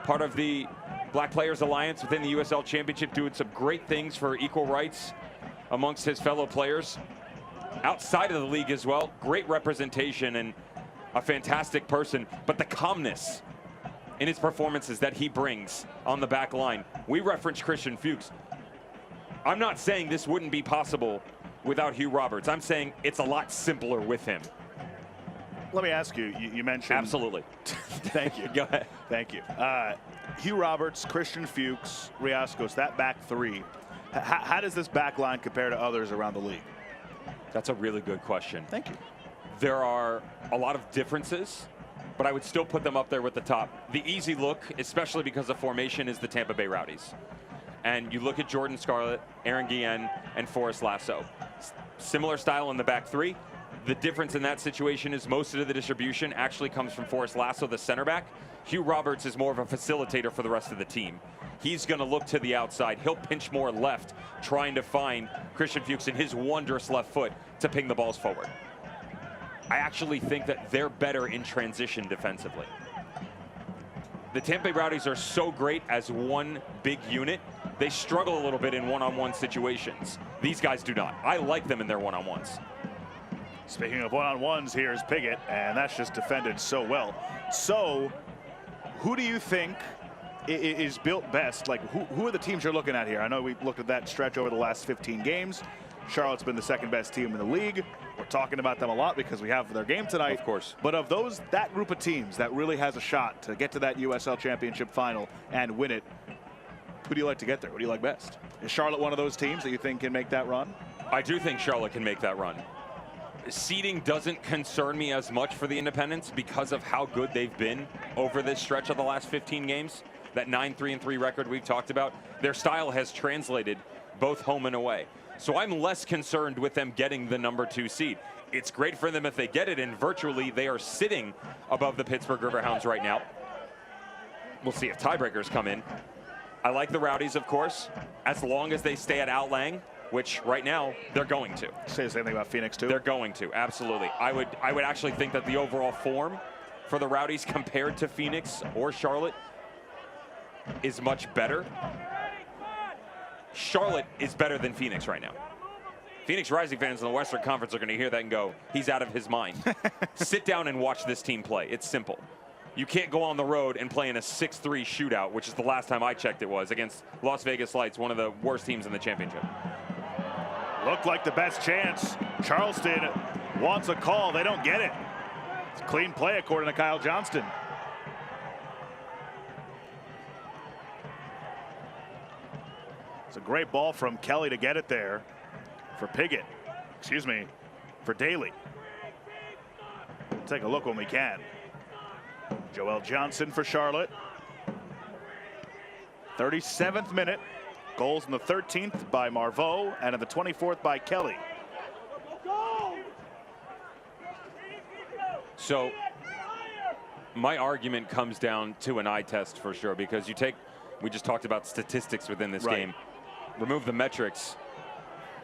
B: Part of the Black Players Alliance within the USL Championship, doing some great things for equal rights amongst his fellow players. Outside of the league as well, great representation and a fantastic person, but the calmness in his performances that he brings on the back line. We reference Christian Fuchs. I'm not saying this wouldn't be possible without Hugh Roberts. I'm saying it's a lot simpler with him.
A: Let me ask you, you mentioned...
B: Absolutely.
A: Thank you.
B: Go ahead.
A: Thank you. Hugh Roberts, Christian Fuchs, Riascos, that back three. How does this back line compare to others around the league?
B: That's a really good question.
A: Thank you.
B: There are a lot of differences, but I would still put them up there with the top. The easy look, especially because of formation, is the Tampa Bay Rowdies. And you look at Jordan Scarlett, Aaron Guillen, and Forrest Lasso. Similar style in the back three. The difference in that situation is most of the distribution actually comes from Forrest Lasso, the center back. Hugh Roberts is more of a facilitator for the rest of the team. He's going to look to the outside. He'll pinch more left, trying to find Christian Fuchs and his wondrous left foot to ping the balls forward. I actually think that they're better in transition defensively. The Tampa Bay Rowdies are so great as one big unit. They struggle a little bit in one-on-one situations. These guys do not. I like them in their one-on-ones.
A: Speaking of one-on-ones, here's Piggott, and that's just defended so well. So, who do you think is built best? Like, who are the teams you're looking at here? I know we looked at that stretch over the last 15 games. Charlotte's been the second best team in the league. We're talking about them a lot because we have their game tonight.
B: Of course.
A: But of those, that group of teams that really has a shot to get to that USL Championship final and win it, who do you like to get there? Who do you like best? Is Charlotte one of those teams that you think can make that run?
B: I do think Charlotte can make that run. Seeding doesn't concern me as much for the Independents because of how good they've been over this stretch of the last 15 games. That 9-3-3 record we've talked about, their style has translated both home and away. So I'm less concerned with them getting the #2 seed. It's great for them if they get it, and virtually they are sitting above the Pittsburgh Riverhounds right now. We'll see if tiebreakers come in. I like the Rowdies, of course, as long as they stay at Outlang, which right now they're going to.
A: Say the same thing about Phoenix too.
B: They're going to, absolutely. I would actually think that the overall form for the Rowdies compared to Phoenix or Charlotte is much better. Charlotte is better than Phoenix right now. Phoenix Rising fans in the Western Conference are going to hear that and go, he's out of his mind. Sit down and watch this team play. It's simple. You can't go on the road and play in a 6-3 shootout, which is the last time I checked it was, against Las Vegas Lights, one of the worst teams in the championship.
A: Looked like the best chance. Charleston wants a call. They don't get it. It's a clean play according to Kyle Johnston. It's a great ball from Kelly to get it there for Piggott. Excuse me, for Daly. We'll take a look when we can. Joel Johnson for Charlotte. 37th minute. Goals in the 13th by Marveau and in the 24th by Kelly.
B: So my argument comes down to an eye test for sure, because you take, we just talked about statistics within this game. Remove the metrics.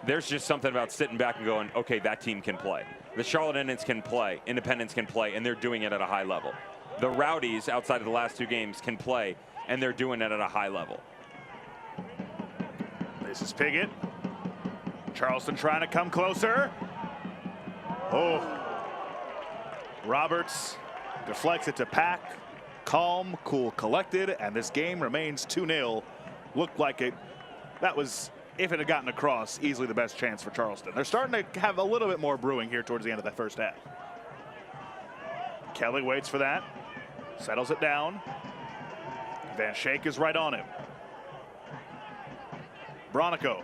B: There's just something about sitting back and going, okay, that team can play. The Charlotte Independents can play, and they're doing it at a high level. The Rowdies, outside of the last two games, can play, and they're doing it at a high level.
A: This is Piggott. Charleston trying to come closer. Oh. Roberts deflects it to Pack. Calm, cool, collected, and this game remains 2-0. Looked like it. That was, if it had gotten across, easily the best chance for Charleston. They're starting to have a little bit more brewing here towards the end of that first half. Kelly waits for that. Settles it down. Van Schaik is right on him. Bronico.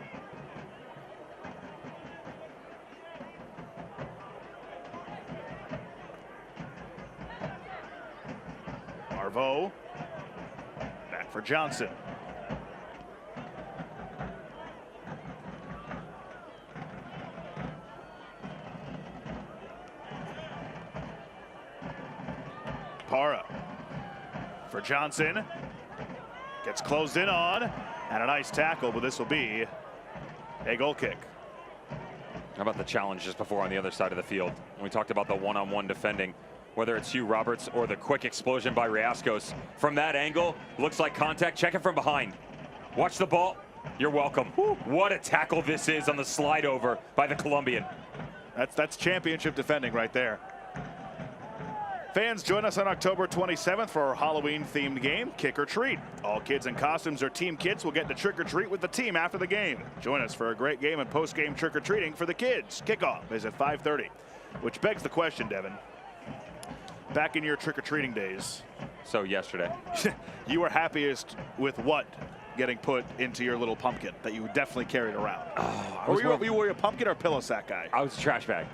A: Marveau. Back for Johnson. Para for Johnson. Gets closed in on. And a nice tackle, but this will be a goal kick.
B: How about the challenge just before on the other side of the field? We talked about the one-on-one defending, whether it's Hugh Roberts or the quick explosion by Riascos. From that angle, looks like contact. Check it from behind. Watch the ball. You're welcome. Woo. What a tackle this is on the slide over by the Colombian.
A: That's championship defending right there. Fans, join us on October 27th for our Halloween-themed game, Kick or Treat. All kids in costumes or team kits will get to trick or treat with the team after the game. Join us for a great game and post-game trick or treating for the kids. Kickoff is at 5:30, which begs the question, Devin. back in your trick-or-treating days,
B: So yesterday.
A: you were happiest with what getting put into your little pumpkin that you definitely carried around? Or were you a pumpkin or pillow sack guy?
B: I was a trash bag.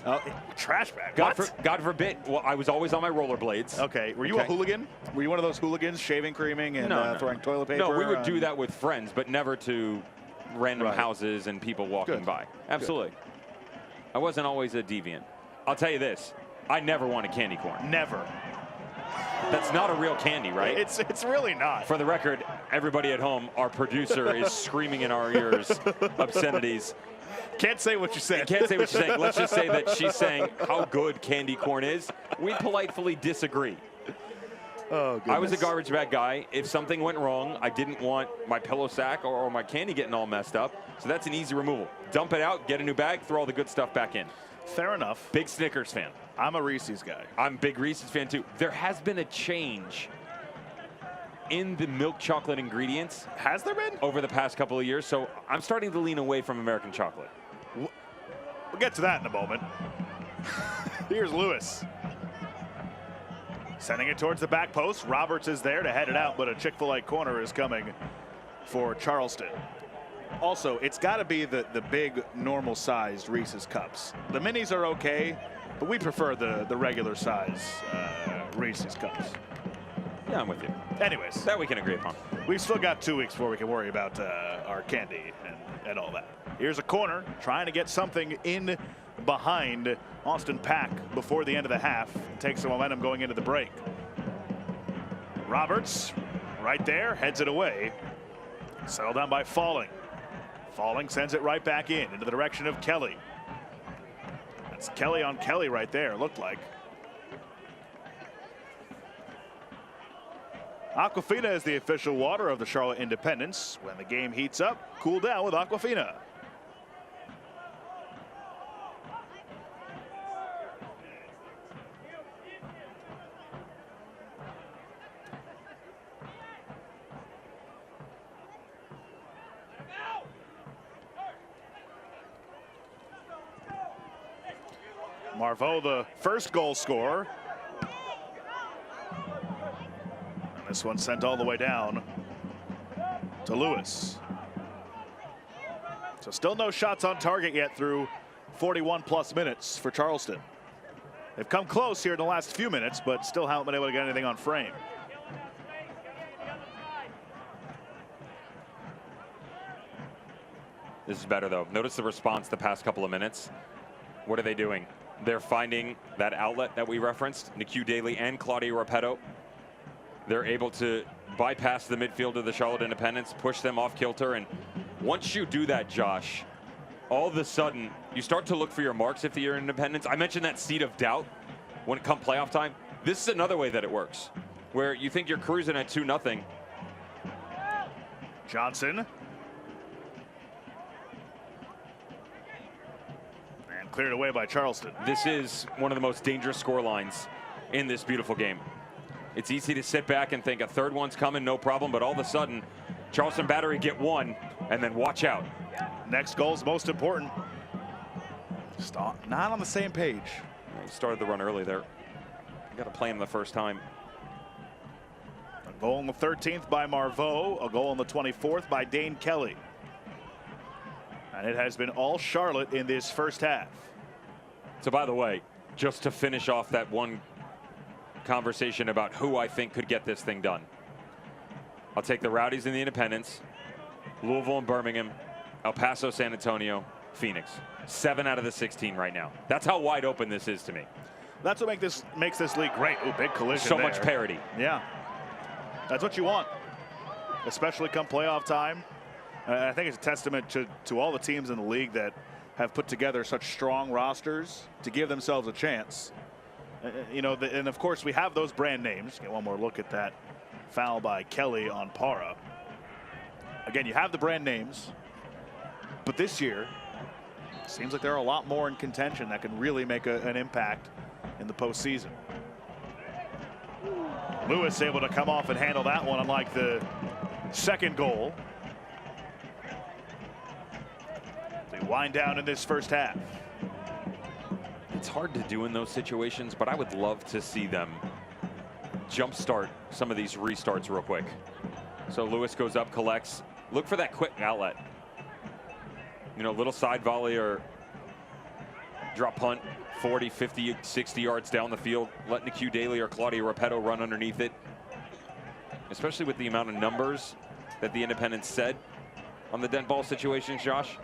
A: Trash bag?
B: God forbid. Well, I was always on my rollerblades.
A: Okay. Were you a hooligan? Were you one of those hooligans, shaving creaming and
B: No.
A: throwing toilet paper?
B: No, we would do that with friends, but never to random houses and people walking by. Absolutely. I wasn't always a deviant. I'll tell you this. I never wanted candy corn.
A: Never.
B: That's not a real candy, right?
A: It's really not.
B: For the record, everybody at home, our producer is screaming in our ears obscenities.
A: Can't say what you said.
B: Can't say what you're saying. Let's just say that she's saying how good candy corn is. We politely disagree.
A: Oh, goodness.
B: I was a garbage bag guy. If something went wrong, I didn't want my pillow sack or my candy getting all messed up. So that's an easy removal. Dump it out, get a new bag, throw all the good stuff back in.
A: Fair enough.
B: Big Snickers fan.
A: I'm a Reese's guy.
B: I'm a big Reese's fan too. There has been a change in the milk chocolate ingredients.
A: Has there been?
B: Over the past couple of years. So I'm starting to lean away from American chocolate.
A: We'll get to that in a moment. Here's Lewis. Sending it towards the back post. Roberts is there to head it out, but a Chick-fil-A corner is coming for Charleston. Also, it's got to be the big, normal-sized Reese's Cups. The minis are okay, but we prefer the regular-size Reese's Cups.
B: Yeah, I'm with you.
A: Anyways.
B: That we can agree upon.
A: We've still got 2 weeks before we can worry about our candy and all that. Here's a corner, trying to get something in behind Austin Pack before the end of the half. Takes some momentum going into the break. Roberts, right there, heads it away. Settled down by Falling. Falling sends it right back into the direction of Kelly. That's Kelly on Kelly right there, looked like. Aquafina is the official water of the Charlotte Independence. When the game heats up, cool down with Aquafina. Marveau, the first goal scorer. And this one sent all the way down to Lewis. So still no shots on target yet through 41+ minutes for Charleston. They've come close here in the last few minutes, but still haven't been able to get anything on frame.
B: This is better, though. Notice the response the past couple of minutes. What are they doing? They're finding that outlet that we referenced, Nicu Daly and Claudio Repetto. They're able to bypass the midfield of the Charlotte Independence, push them off kilter, and once you do that, Josh, all of a sudden, you start to look for your marks if you're Independence. I mentioned that seed of doubt when it comes playoff time. This is another way that it works, where you think you're cruising at 2-0.
A: Johnson. Cleared away by Charleston.
B: This is one of the most dangerous score lines in this beautiful game. It's easy to sit back and think a third one's coming, no problem, but all of a sudden, Charleston Battery get one, and then watch out.
A: Next goal's most important. Not on the same page.
B: He started the run early there. Got to play him the first time.
A: A goal on the 13th by Marveau, a goal on the 24th by Dane Kelly. And it has been all Charlotte in this first half.
B: So by the way, just to finish off that one conversation about who I think could get this thing done, I'll take the Rowdies and the Independents, Louisville and Birmingham, El Paso, San Antonio, Phoenix. 7 out of the 16 right now. That's how wide open this is to me.
A: That's what makes this league great. Ooh, big collision
B: So
A: there.
B: much parity.
A: Yeah. That's what you want, especially come playoff time. I think it's a testament to all the teams in the league that have put together such strong rosters to give themselves a chance. You know, and of course we have those brand names. Get one more look at that foul by Kelly on Para. Again, you have the brand names, but this year seems like there are a lot more in contention that can really make an impact in the postseason. Lewis able to come off and handle that one, unlike the second goal. They wind down in this first half.
B: It's hard to do in those situations, but I would love to see them jumpstart some of these restarts real quick. So Lewis goes up, collects. Look for that quick outlet. You know, little side volley or drop punt, 40, 50, 60 yards down the field. Let Nicu Daly or Claudio Repetto run underneath it. Especially with the amount of numbers that the Independents said on the dent ball situations, Josh.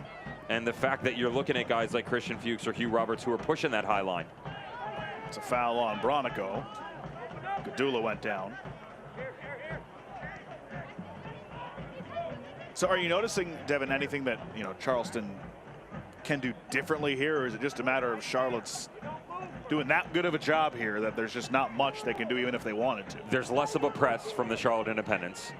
B: And the fact that you're looking at guys like Christian Fuchs or Hugh Roberts who are pushing that high line.
A: It's a foul on Bronico. Gadula went down. So are you noticing, Devin, anything that, you know, Charleston can do differently here, or is it just a matter of Charlotte's doing that good of a job here that there's just not much they can do even if they wanted to?
B: There's less of a press from the Charlotte Independents.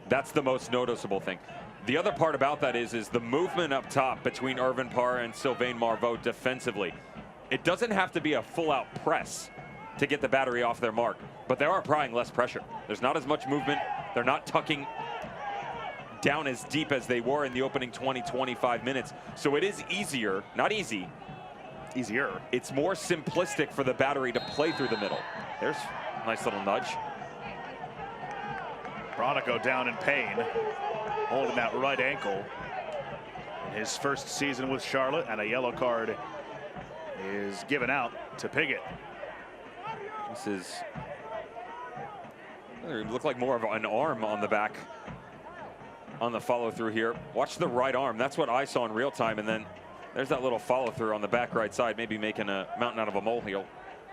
B: That's the most noticeable thing. The other part about that is the movement up top between Irvin Parr and Sylvain Marveau defensively. It doesn't have to be a full-out press to get the Battery off their mark, but they are applying less pressure. There's not as much movement. They're not tucking down as deep as they were in the opening 20-25 minutes. So it is easier, not easy,
A: easier.
B: It's more simplistic for the Battery to play through the middle. There's a nice little nudge.
A: Bronico down in pain, holding that right ankle. In his first season with Charlotte, and a yellow card is given out to Piggott.
B: This is, it looked like more of an arm on the back on the follow through here. Watch the right arm. That's what I saw in real time. And then there's that little follow through on the back right side, maybe making a mountain out of a molehill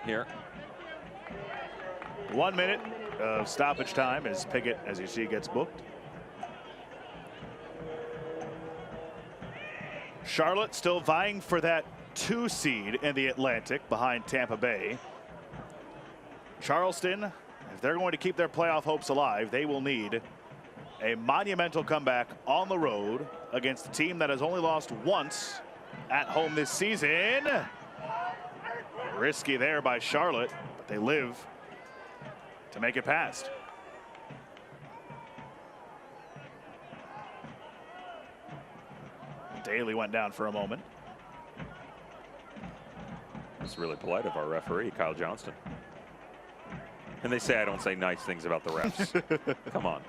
B: here.
A: 1 minute of stoppage time as Piggott, as you see, gets booked. Charlotte still vying for that 2 seed in the Atlantic behind Tampa Bay. Charleston, if they're going to keep their playoff hopes alive, they will need a monumental comeback on the road against a team that has only lost once at home this season. Risky there by Charlotte, but they live to make it past. Daly went down for a moment.
B: It's really polite of our referee, Kyle Johnston. And they say I don't say nice things about the refs. Come on.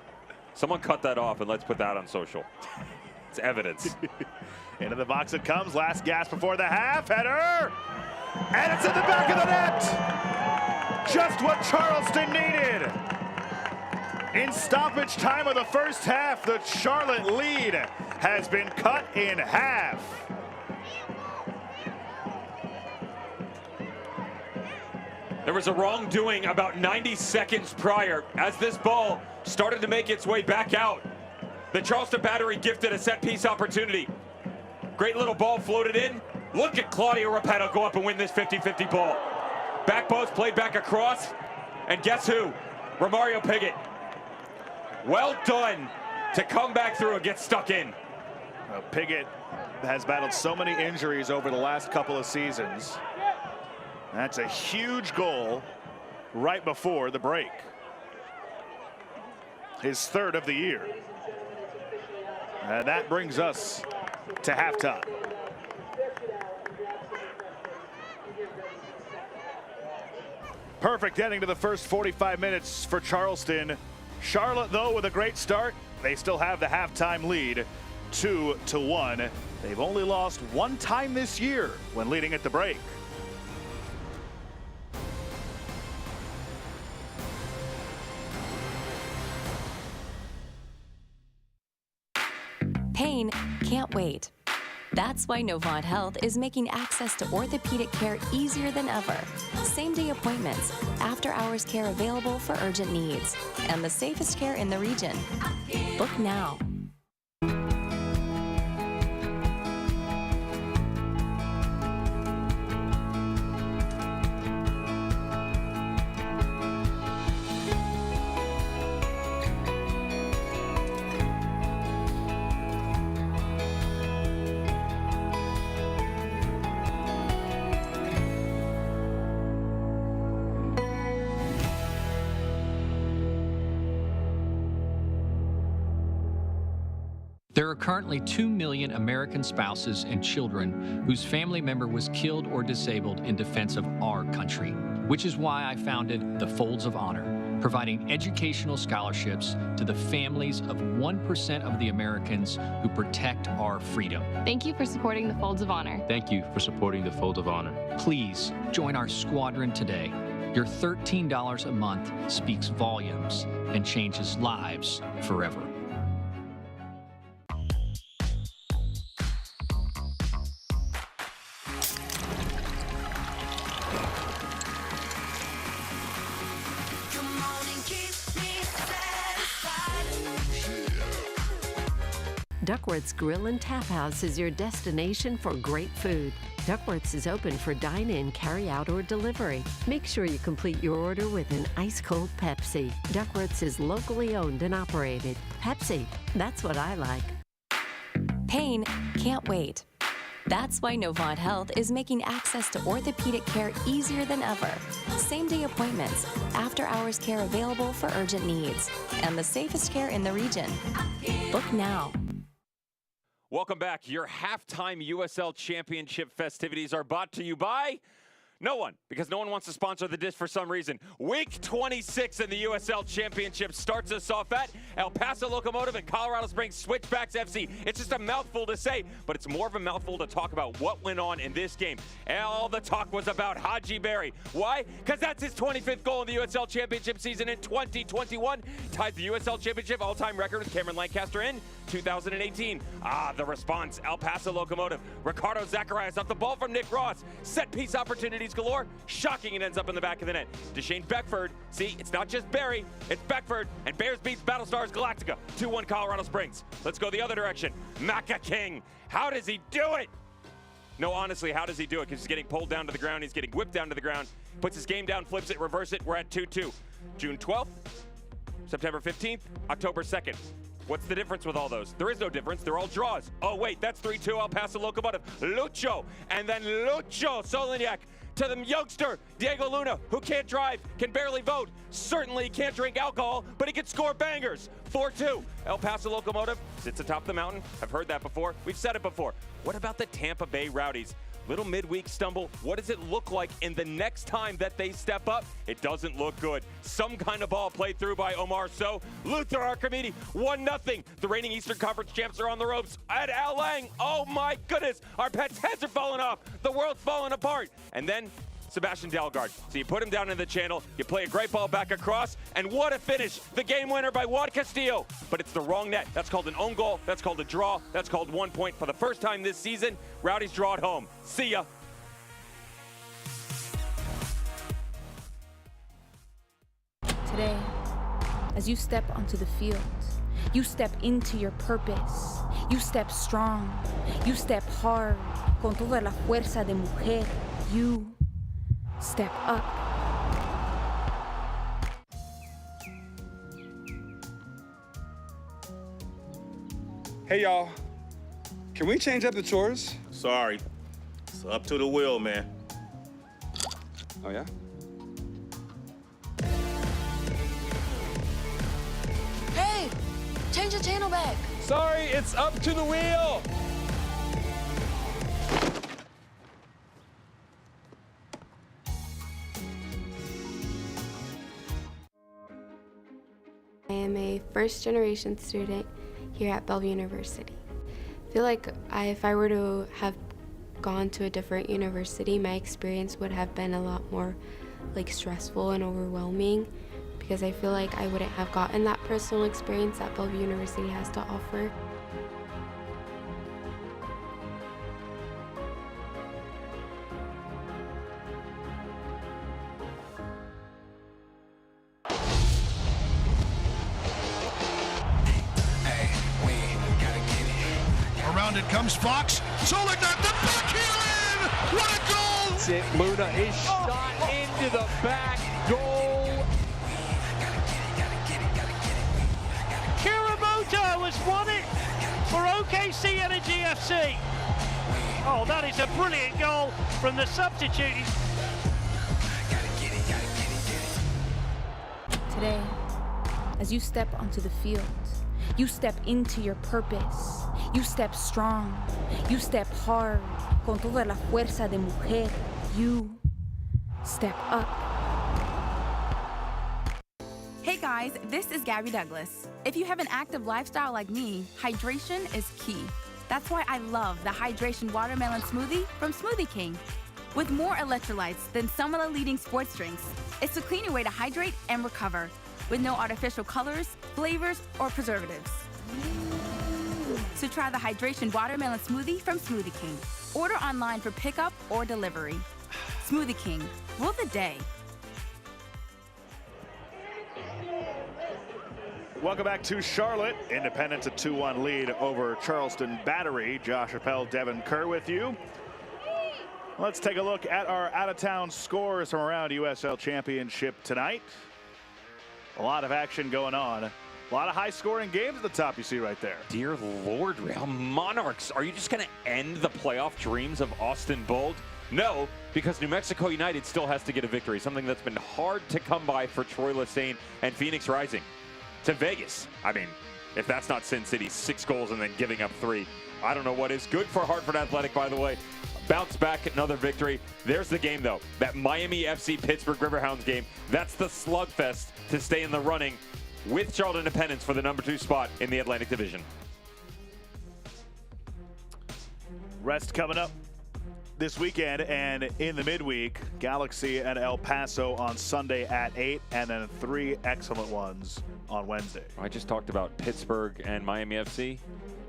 B: Someone cut that off and let's put that on social. It's evidence.
A: Into the box it comes. Last gasp before the half. Header. And it's in the back of the net. Just what Charleston needed. In stoppage time of the first half, the Charlotte lead has been cut in half.
B: There was a wrongdoing about 90 seconds prior as this ball started to make its way back out. The Charleston Battery gifted a set piece opportunity. Great little ball floated in. Look at Claudio Repetto go up and win this 50-50 ball. Back post played back across. And guess who? Romario Piggott. Well done to come back through and get stuck in.
A: Piggott has battled so many injuries over the last couple of seasons. That's a huge goal right before the break. His 3rd of the year. And that brings us to halftime. Perfect ending to the first 45 minutes for Charleston. Charlotte, though, with a great start, they still have the halftime lead, 2-1. They've only lost 1 time this year when leading at the break.
C: Pain can't wait. That's why Novant Health is making access to orthopedic care easier than ever. Same-day appointments, after-hours care available for urgent needs, and the safest care in the region. Book now.
H: There are currently 2 million American spouses and children whose family member was killed or disabled in defense of our country, which is why I founded the Folds of Honor, providing educational scholarships to the families of 1% of the Americans who protect our freedom.
I: Thank you for supporting the Folds of Honor.
J: Thank you for supporting the Fold of Honor.
H: Please join our squadron today. Your $13 a month speaks volumes and changes lives forever.
K: Duckworth's Grill and Tap House is your destination for great food. Duckworth's is open for dine-in, carry-out, or delivery. Make sure you complete your order with an ice-cold Pepsi. Duckworth's is locally owned and operated. Pepsi, that's what I like.
C: Pain can't wait. That's why Novant Health is making access to orthopedic care easier than ever. Same-day appointments, after-hours care available for urgent needs, and the safest care in the region. Book now.
B: Welcome back. Your halftime USL Championship festivities are brought to you by no one, because no one wants to sponsor the dish for some reason. Week 26 in the USL Championship starts us off at El Paso Locomotive and Colorado Springs Switchbacks FC. It's just a mouthful to say, but it's more of a mouthful to talk about what went on in this game. All the talk was about Haji Berry. Why? Because that's his 25th goal in the USL Championship season in 2021. Tied the USL Championship all-time record with Cameron Lancaster in 2018. The response, El Paso Locomotive. Ricardo Zacharias off the ball from Nick Ross. Set piece opportunities galore. Shocking, it ends up in the back of the net. Deshane Beckford. See, it's not just Barry, it's Beckford. And Bears beats Battlestars Galactica. 2-1 Colorado Springs. Let's go the other direction. Macca King. How does he do it? No, honestly, how does he do it? Because he's getting pulled down to the ground. He's getting whipped down to the ground. Puts his game down, flips it, reverse it. We're at 2-2. June 12th, September 15th, October 2nd. What's the difference with all those? There is no difference. They're all draws. Oh, wait, that's 3-2 El Paso Locomotive. Lucho. And then Lucho Soliniak to the youngster, Diego Luna, who can't drive, can barely vote, certainly can't drink alcohol, but he can score bangers. 4-2. El Paso Locomotive sits atop the mountain. I've heard that before. We've said it before. What about the Tampa Bay Rowdies? Little midweek stumble. What does it look like in the next time that they step up? It doesn't look good. Some kind of ball played through by Omar Sow. Luther Archimedes, 1-0. The reigning Eastern Conference champs are on the ropes. At Al Lang, oh my goodness, our pets' heads are falling off. The world's falling apart. And then Sebastian Dalgard. So you put him down in the channel, you play a great ball back across, and what a finish. The game winner by Juan Castillo. But it's the wrong net. That's called an own goal. That's called a draw. That's called 1 point for the first time this season. Rowdies draw at home. See ya.
D: Today, as you step onto the field, you step into your purpose. You step strong. You step hard. Con toda la fuerza de mujer. You step up.
E: Hey, y'all. Can we change up the chores?
L: Sorry. It's up to the wheel, man.
E: Oh, yeah?
M: Hey, change the channel back.
N: Sorry, it's up to the wheel.
O: I am a first-generation student here at Bellevue University. I feel like if I were to have gone to a different university, my experience would have been a lot more stressful and overwhelming, because I feel like I wouldn't have gotten that personal experience that Bellevue University has to offer.
P: Around it comes Fox. Solik, the backheel in! What a goal!
N: That's it. Luna is shot into the back goal.
Q: Kuramoto has won it for OKC Energy FC. Oh, that is a brilliant goal from the substitute.
D: Today, as you step onto the field, you step into your purpose. You step strong. You step hard. Con toda la fuerza de mujer. You step up. Hey guys, this is Gabby Douglas. If you have an active lifestyle like me, hydration is key. That's why I love the Hydration Watermelon Smoothie from Smoothie King. With more electrolytes than some of the leading sports drinks, it's a cleaner way to hydrate and recover, with no artificial colors, flavors, or preservatives. So try the Hydration Watermelon Smoothie from Smoothie King. Order online for pickup or delivery. Smoothie King, rule the day.
A: Welcome back to Charlotte. Independence a 2-1 lead over Charleston Battery. Josh Appel, Devin Kerr with you. Let's take a look at our out-of-town scores from around USL Championship tonight. A lot of action going on. A lot of high-scoring games at the top you see right there.
B: Dear Lord, Real Monarchs, are you just going to end the playoff dreams of Austin Bold? No, because New Mexico United still has to get a victory, something that's been hard to come by for Troy Lesesne and Phoenix Rising. To Vegas, I mean, if that's not Sin City, 6 goals and then giving up 3, I don't know what is. Good for Hartford Athletic, by the way. Bounce back, another victory. There's the game, though. That Miami FC Pittsburgh Riverhounds game. That's the slugfest to stay in the running with Charlotte Independence for the #2 spot in the Atlantic Division.
A: Rest coming up this weekend, and in the midweek, Galaxy and El Paso on Sunday at 8, and then 3 excellent ones on Wednesday.
B: I just talked about Pittsburgh and Miami FC.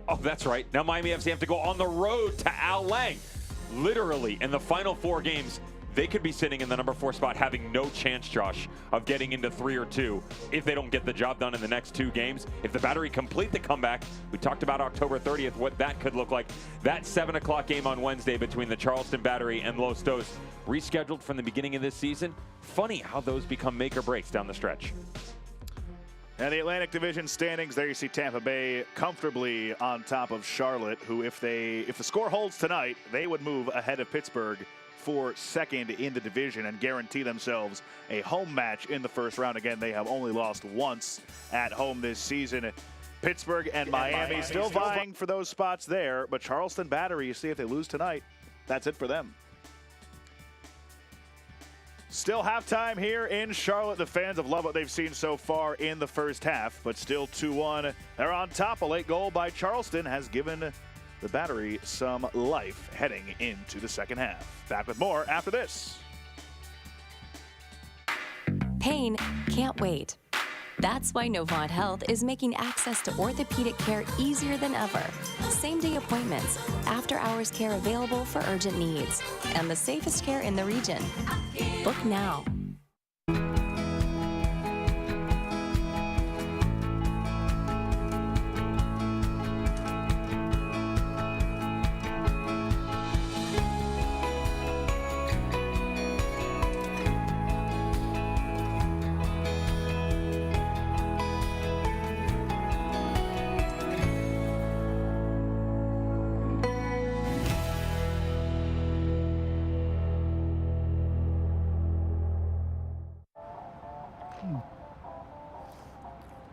B: Oh, that's right. Now Miami FC have to go on the road to Al Lang. Literally, in the final 4 games, they could be sitting in the #4 spot, having no chance, Josh, of getting into 3 or 2 if they don't get the job done in the next 2 games. If the Battery complete the comeback, we talked about October 30th, what that could look like. That 7 o'clock game on Wednesday between the Charleston Battery and Los Dos, rescheduled from the beginning of this season. Funny how those become make or breaks down the stretch.
A: And the Atlantic Division standings, there you see Tampa Bay comfortably on top of Charlotte, who if the score holds tonight, they would move ahead of Pittsburgh for second in the division and guarantee themselves a home match in the first round. Again, they have only lost once at home this season. Pittsburgh and Miami still vying for those spots there, but Charleston Battery, you see if they lose tonight, that's it for them. Still halftime here in Charlotte. The fans have loved what they've seen so far in the first half, but still 2-1. They're on top. A late goal by Charleston has given the Battery some life heading into the second half. Back with more after this.
C: Pain can't wait. That's why Novant Health is making access to orthopedic care easier than ever. Same-day appointments, after-hours care available for urgent needs, and the safest care in the region. Book now.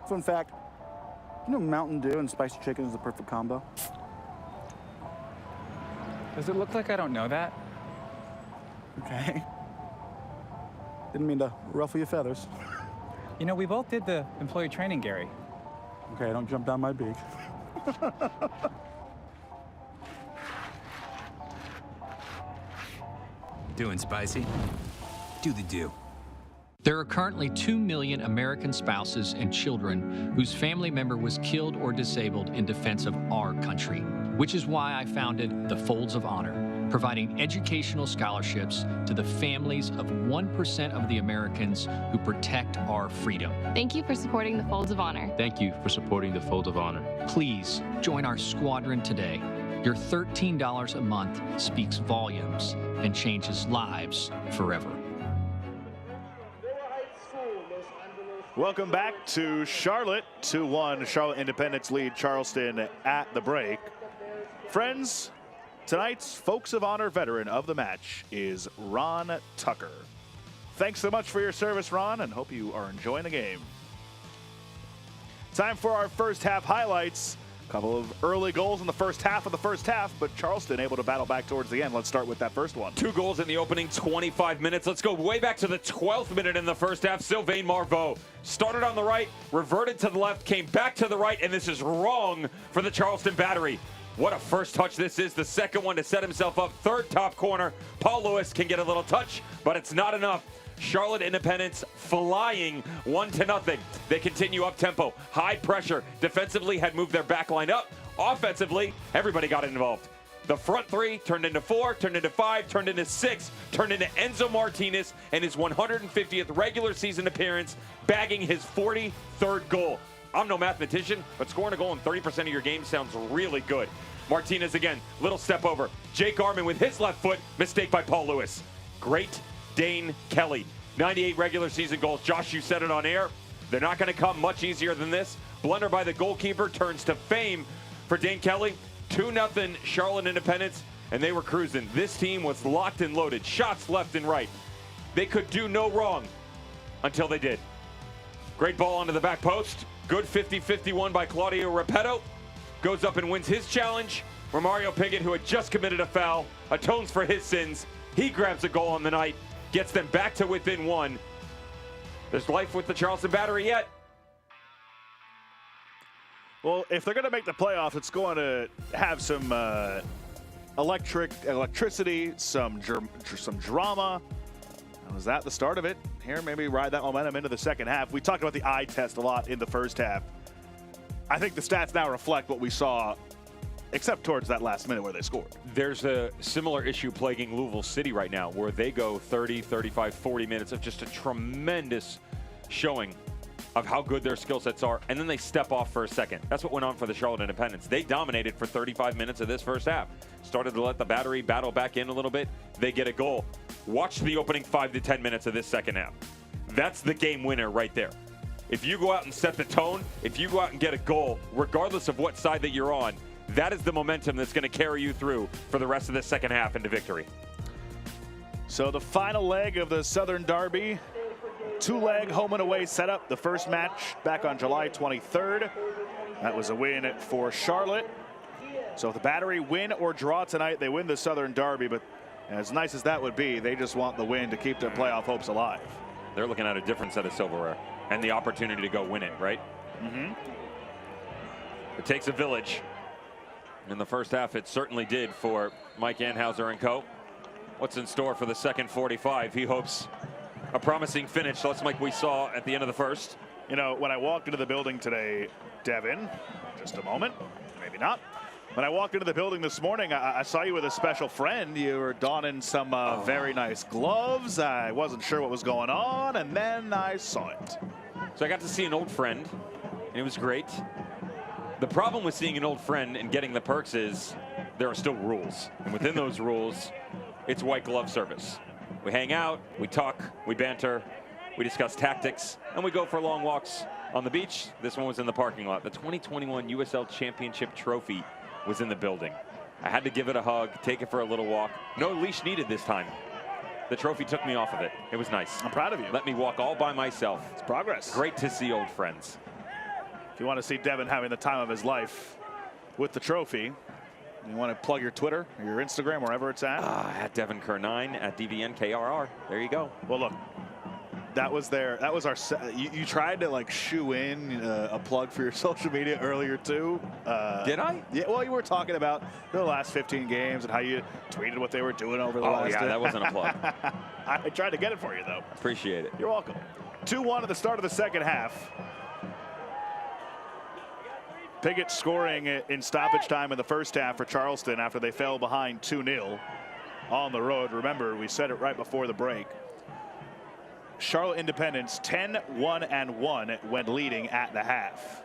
R: Fun fact, you know Mountain Dew and spicy chicken is the perfect combo?
F: Does it look like I don't know that?
R: Okay. Didn't mean to ruffle your feathers.
F: You know, we both did the employee training, Gary.
R: Okay, don't jump down my beak.
G: Doing spicy? Do the do.
H: There are currently 2 million American spouses and children whose family member was killed or disabled in defense of our country, which is why I founded the Folds of Honor, providing educational scholarships to the families of 1% of the Americans who protect our freedom.
I: Thank you for supporting the Folds of Honor.
J: Thank you for supporting the Fold of Honor.
H: Please join our squadron today. Your $13 a month speaks volumes and changes lives forever.
A: Welcome back to Charlotte. 2-1. Charlotte Independence lead Charleston at the break. Friends, tonight's Folks of Honor veteran of the match is Ron Tucker. Thanks so much for your service, Ron, and hope you are enjoying the game. Time for our first half highlights. Couple of early goals in the first half, but Charleston able to battle back towards the end. Let's start with that first one.
B: 2 goals in the opening 25 minutes. Let's go way back to the 12th minute in the first half. Sylvain Marveau started on the right, reverted to the left, came back to the right, and this is wrong for the Charleston Battery. What a first touch this is. The second one to set himself up. Third top corner. Paul Lewis can get a little touch, but it's not enough. Charlotte Independence flying 1-0. They continue up tempo, high pressure. Defensively had moved their back line up. Offensively, everybody got involved. The front three turned into 4, turned into 5, turned into 6, turned into Enzo Martinez and his 150th regular season appearance, bagging his 43rd goal. I'm no mathematician, but scoring a goal in 30% of your game sounds really good. Martinez again, little step over. Jake Arman with his left foot, mistake by Paul Lewis. Great Dane Kelly. 98 regular season goals. Josh, you said it on air. They're not going to come much easier than this. Blunder by the goalkeeper turns to fame for Dane Kelly. 2-0 Charlotte Independence, and they were cruising. This team was locked and loaded. Shots left and right. They could do no wrong until they did. Great ball onto the back post. Good 50-51 by Claudio Repetto. Goes up and wins his challenge. Romario Piggott, who had just committed a foul, atones for his sins. He grabs a goal on the night. Gets them back to within 1. There's life with the Charleston Battery yet.
A: Well, if they're going to make the playoffs, it's going to have some electricity, some drama. Was that the start of it? Here, maybe ride that momentum into the second half. We talked about the eye test a lot in the first half. I think the stats now reflect what we saw, except towards that last minute where they scored.
B: There's a similar issue plaguing Louisville City right now, where they go 30, 35, 40 minutes of just a tremendous showing of how good their skill sets are, and then they step off for a second. That's what went on for the Charlotte Independence. They dominated for 35 minutes of this first half. Started to let the Battery battle back in a little bit. They get a goal. Watch the opening 5 to 10 minutes of this second half. That's the game winner right there. If you go out and set the tone, if you go out and get a goal, regardless of what side that you're on, that is the momentum that's going to carry you through for the rest of the second half into victory.
A: So the final leg of the Southern Derby, 2-leg home and away setup. The first match back on July 23rd. That was a win for Charlotte. So if the Battery win or draw tonight, they win the Southern Derby. But as nice as that would be, they just want the win to keep their playoff hopes alive.
B: They're looking at a different set of silverware and the opportunity to go win it, right?
A: Mm-hmm.
B: It takes a village. In the first half, it certainly did for Mike Anhauser and co. What's in store for the second 45? He hopes a promising finish, just like we saw at the end of the first.
A: You know, when I walked into the building today, Devin, just a moment, maybe not. When I walked into the building this morning, I saw you with a special friend. You were donning some very nice gloves. I wasn't sure what was going on, and then I saw it.
B: So I got to see an old friend, and it was great. The problem with seeing an old friend and getting the perks is there are still rules. And within those rules, it's white glove service. We hang out, we talk, we banter, we discuss tactics, and we go for long walks on the beach. This one was in the parking lot. The 2021 USL Championship trophy was in the building. I had to give it a hug, take it for a little walk. No leash needed this time. The trophy took me off of it. It was nice.
A: I'm proud of you.
B: Let me walk all by myself.
A: It's progress.
B: Great to see old friends.
A: If you want to see Devin having the time of his life with the trophy, you want to plug your Twitter or your Instagram, wherever it's at?
B: At Devin Kerr 9, at DVNKRR. There you go.
A: Well, look, that was our. You tried to like shoe in a plug for your social media earlier too.
B: Did I?
A: Yeah. Well, you were talking about the last 15 games and how you tweeted what they were doing over the last.
B: Oh yeah, that wasn't a plug.
A: I tried to get it for you though.
B: Appreciate it.
A: You're welcome. 2-1 at the start of the second half. Piggott scoring in stoppage time in the first half for Charleston after they fell behind 2-0 on the road. Remember, we said it right before the break. Charlotte Independence 10-1-1 when leading at the half.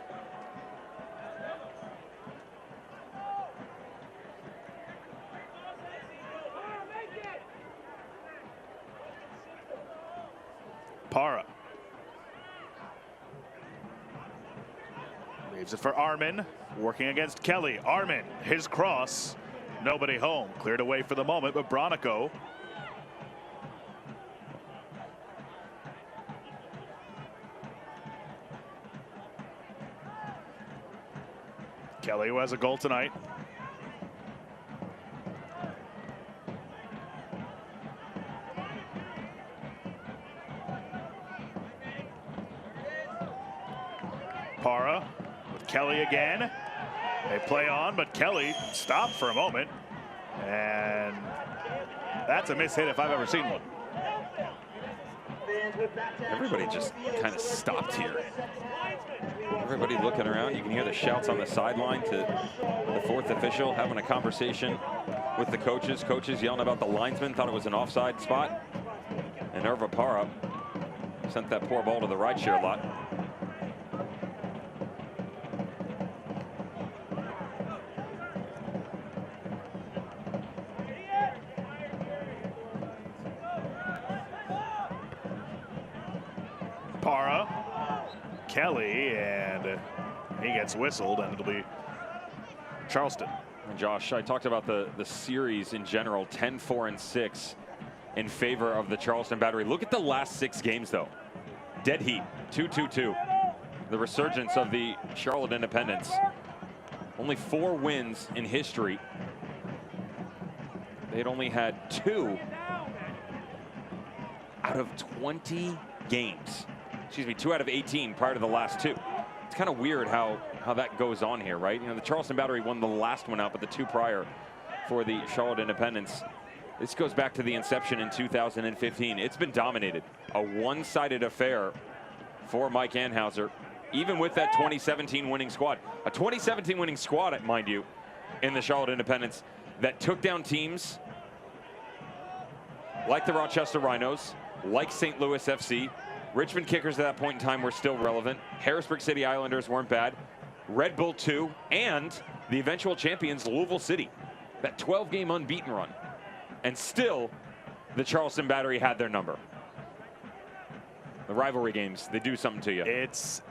A: Para. Leaves it for Arman, working against Kelly. Arman, his cross, nobody home. Cleared away for the moment, but Bronico Kelly, who has a goal tonight. Para with Kelly again. They play on, but Kelly stopped for a moment. And that's a miss hit if I've ever seen one.
B: Everybody just kind of stopped here. Everybody looking around. You can hear the shouts on the sideline to the fourth official having a conversation with the coaches. Coaches yelling about the linesman, thought it was an offside spot. And Irva Para sent that poor ball to the rideshare lot.
A: Para, Kelly, and he gets whistled, and it'll be Charleston.
B: And Josh, I talked about the series in general, 10-4-6 in favor of the Charleston Battery. Look at the last 6 games, though. Dead heat, 2-2-2. The resurgence of the Charlotte Independents. Only 4 wins in history. They'd only had 2 out of 20 games. Excuse me, 2 out of 18 prior to the last 2. It's kind of weird how that goes on here, right? You know, the Charleston Battery won the last one out, but the 2 prior for the Charlotte Independents. This goes back to the inception in 2015. It's been dominated. A one-sided affair for Mike Anhauser, even with that 2017 winning squad. A 2017 winning squad, mind you, in the Charlotte Independents that took down teams like the Rochester Rhinos, like St. Louis FC. Richmond Kickers at that point in time were still relevant. Harrisburg City Islanders weren't bad. Red Bull 2 and the eventual champions Louisville City. That 12-game unbeaten run. And still, the Charleston Battery had their number. The rivalry games, they do something to you. It's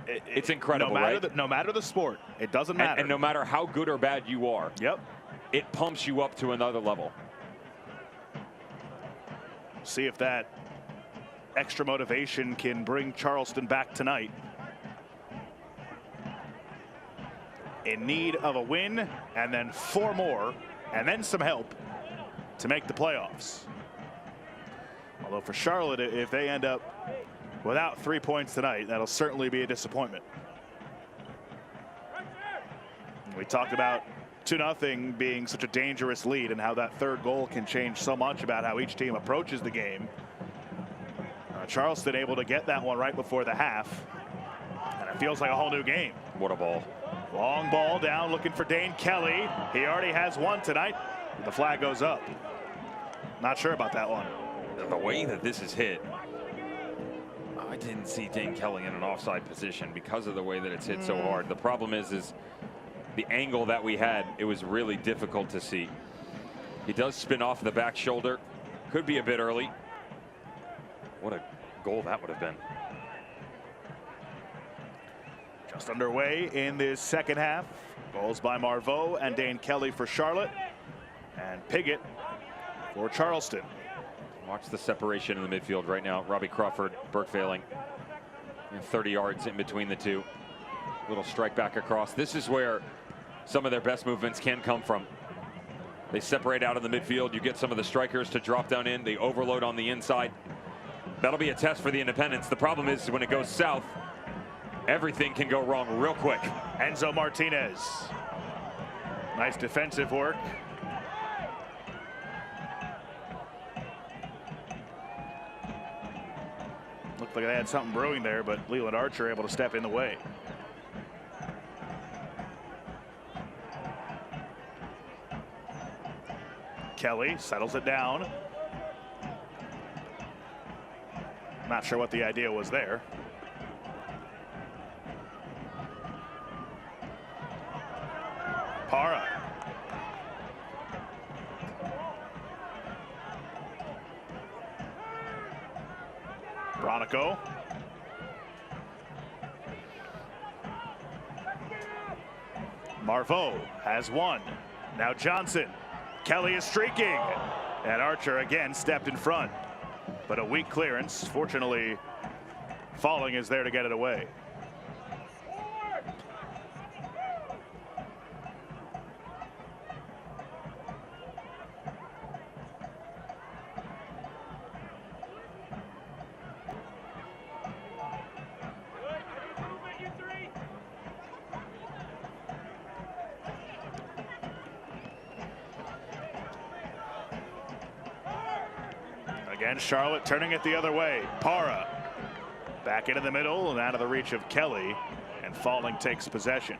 B: incredible, right?
A: No matter the sport, it doesn't matter.
B: And no matter how good or bad you are,
A: yep,
B: it pumps you up to another level.
A: See if that extra motivation can bring Charleston back tonight. In need of a win, and then 4 more, and then some help to make the playoffs. Although for Charlotte, if they end up without 3 points tonight, that'll certainly be a disappointment. We talked about 2-0 being such a dangerous lead and how that 3rd goal can change so much about how each team approaches the game. Charleston able to get that one right before the half, and it feels like a whole new game.
B: What a ball.
A: Long ball down, looking for Dane Kelly. He already has one tonight. The flag goes up. Not sure about that one.
B: The way that this is hit, I didn't see Dane Kelly in an offside position because of the way that it's hit so hard. The problem is the angle that we had, it was really difficult to see. He does spin off the back shoulder. Could be a bit early. What a goal that would have been.
A: Just underway in this second half. Goals by Marveau and Dane Kelly for Charlotte, and Piggott for Charleston.
B: Watch the separation in the midfield right now. Robbie Crawford, Burke Failing. 30 yards in between the two. Little strike back across. This is where some of their best movements can come from. They separate out in the midfield. You get some of the strikers to drop down in. They overload on the inside. That'll be a test for the Independents. The problem is when it goes south, everything can go wrong real quick.
A: Enzo Martinez. Nice defensive work. Looked like they had something brewing there, but Leland Archer able to step in the way. Kelly settles it down. Not sure what the idea was there. Para. Bronico. Marveau has one. Now Johnson. Kelly is streaking. And Archer again stepped in front. But a weak clearance. Fortunately, Falling is there to get it away. Again, Charlotte turning it the other way. Para back into the middle and out of the reach of Kelly, and Falling takes possession.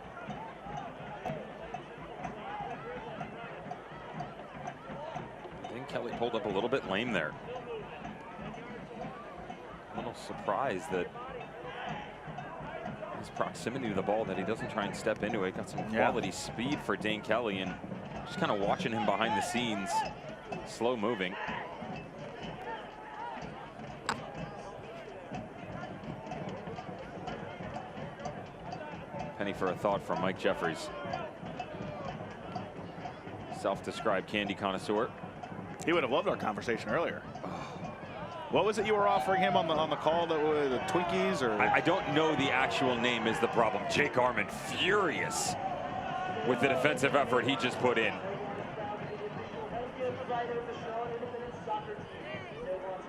B: I think Kelly pulled up a little bit lame there. A little surprised that his proximity to the ball, that he doesn't try and step into it. Got some quality speed for Dane Kelly, and just kind of watching him behind the scenes, slow moving. Penny for a thought from Mike Jeffries. Self-described candy connoisseur.
A: He would have loved our conversation earlier. What was it you were offering him on the call? That were the Twinkies, or
B: I don't know the actual name is the problem. Jake Arman furious with the defensive effort he just put in.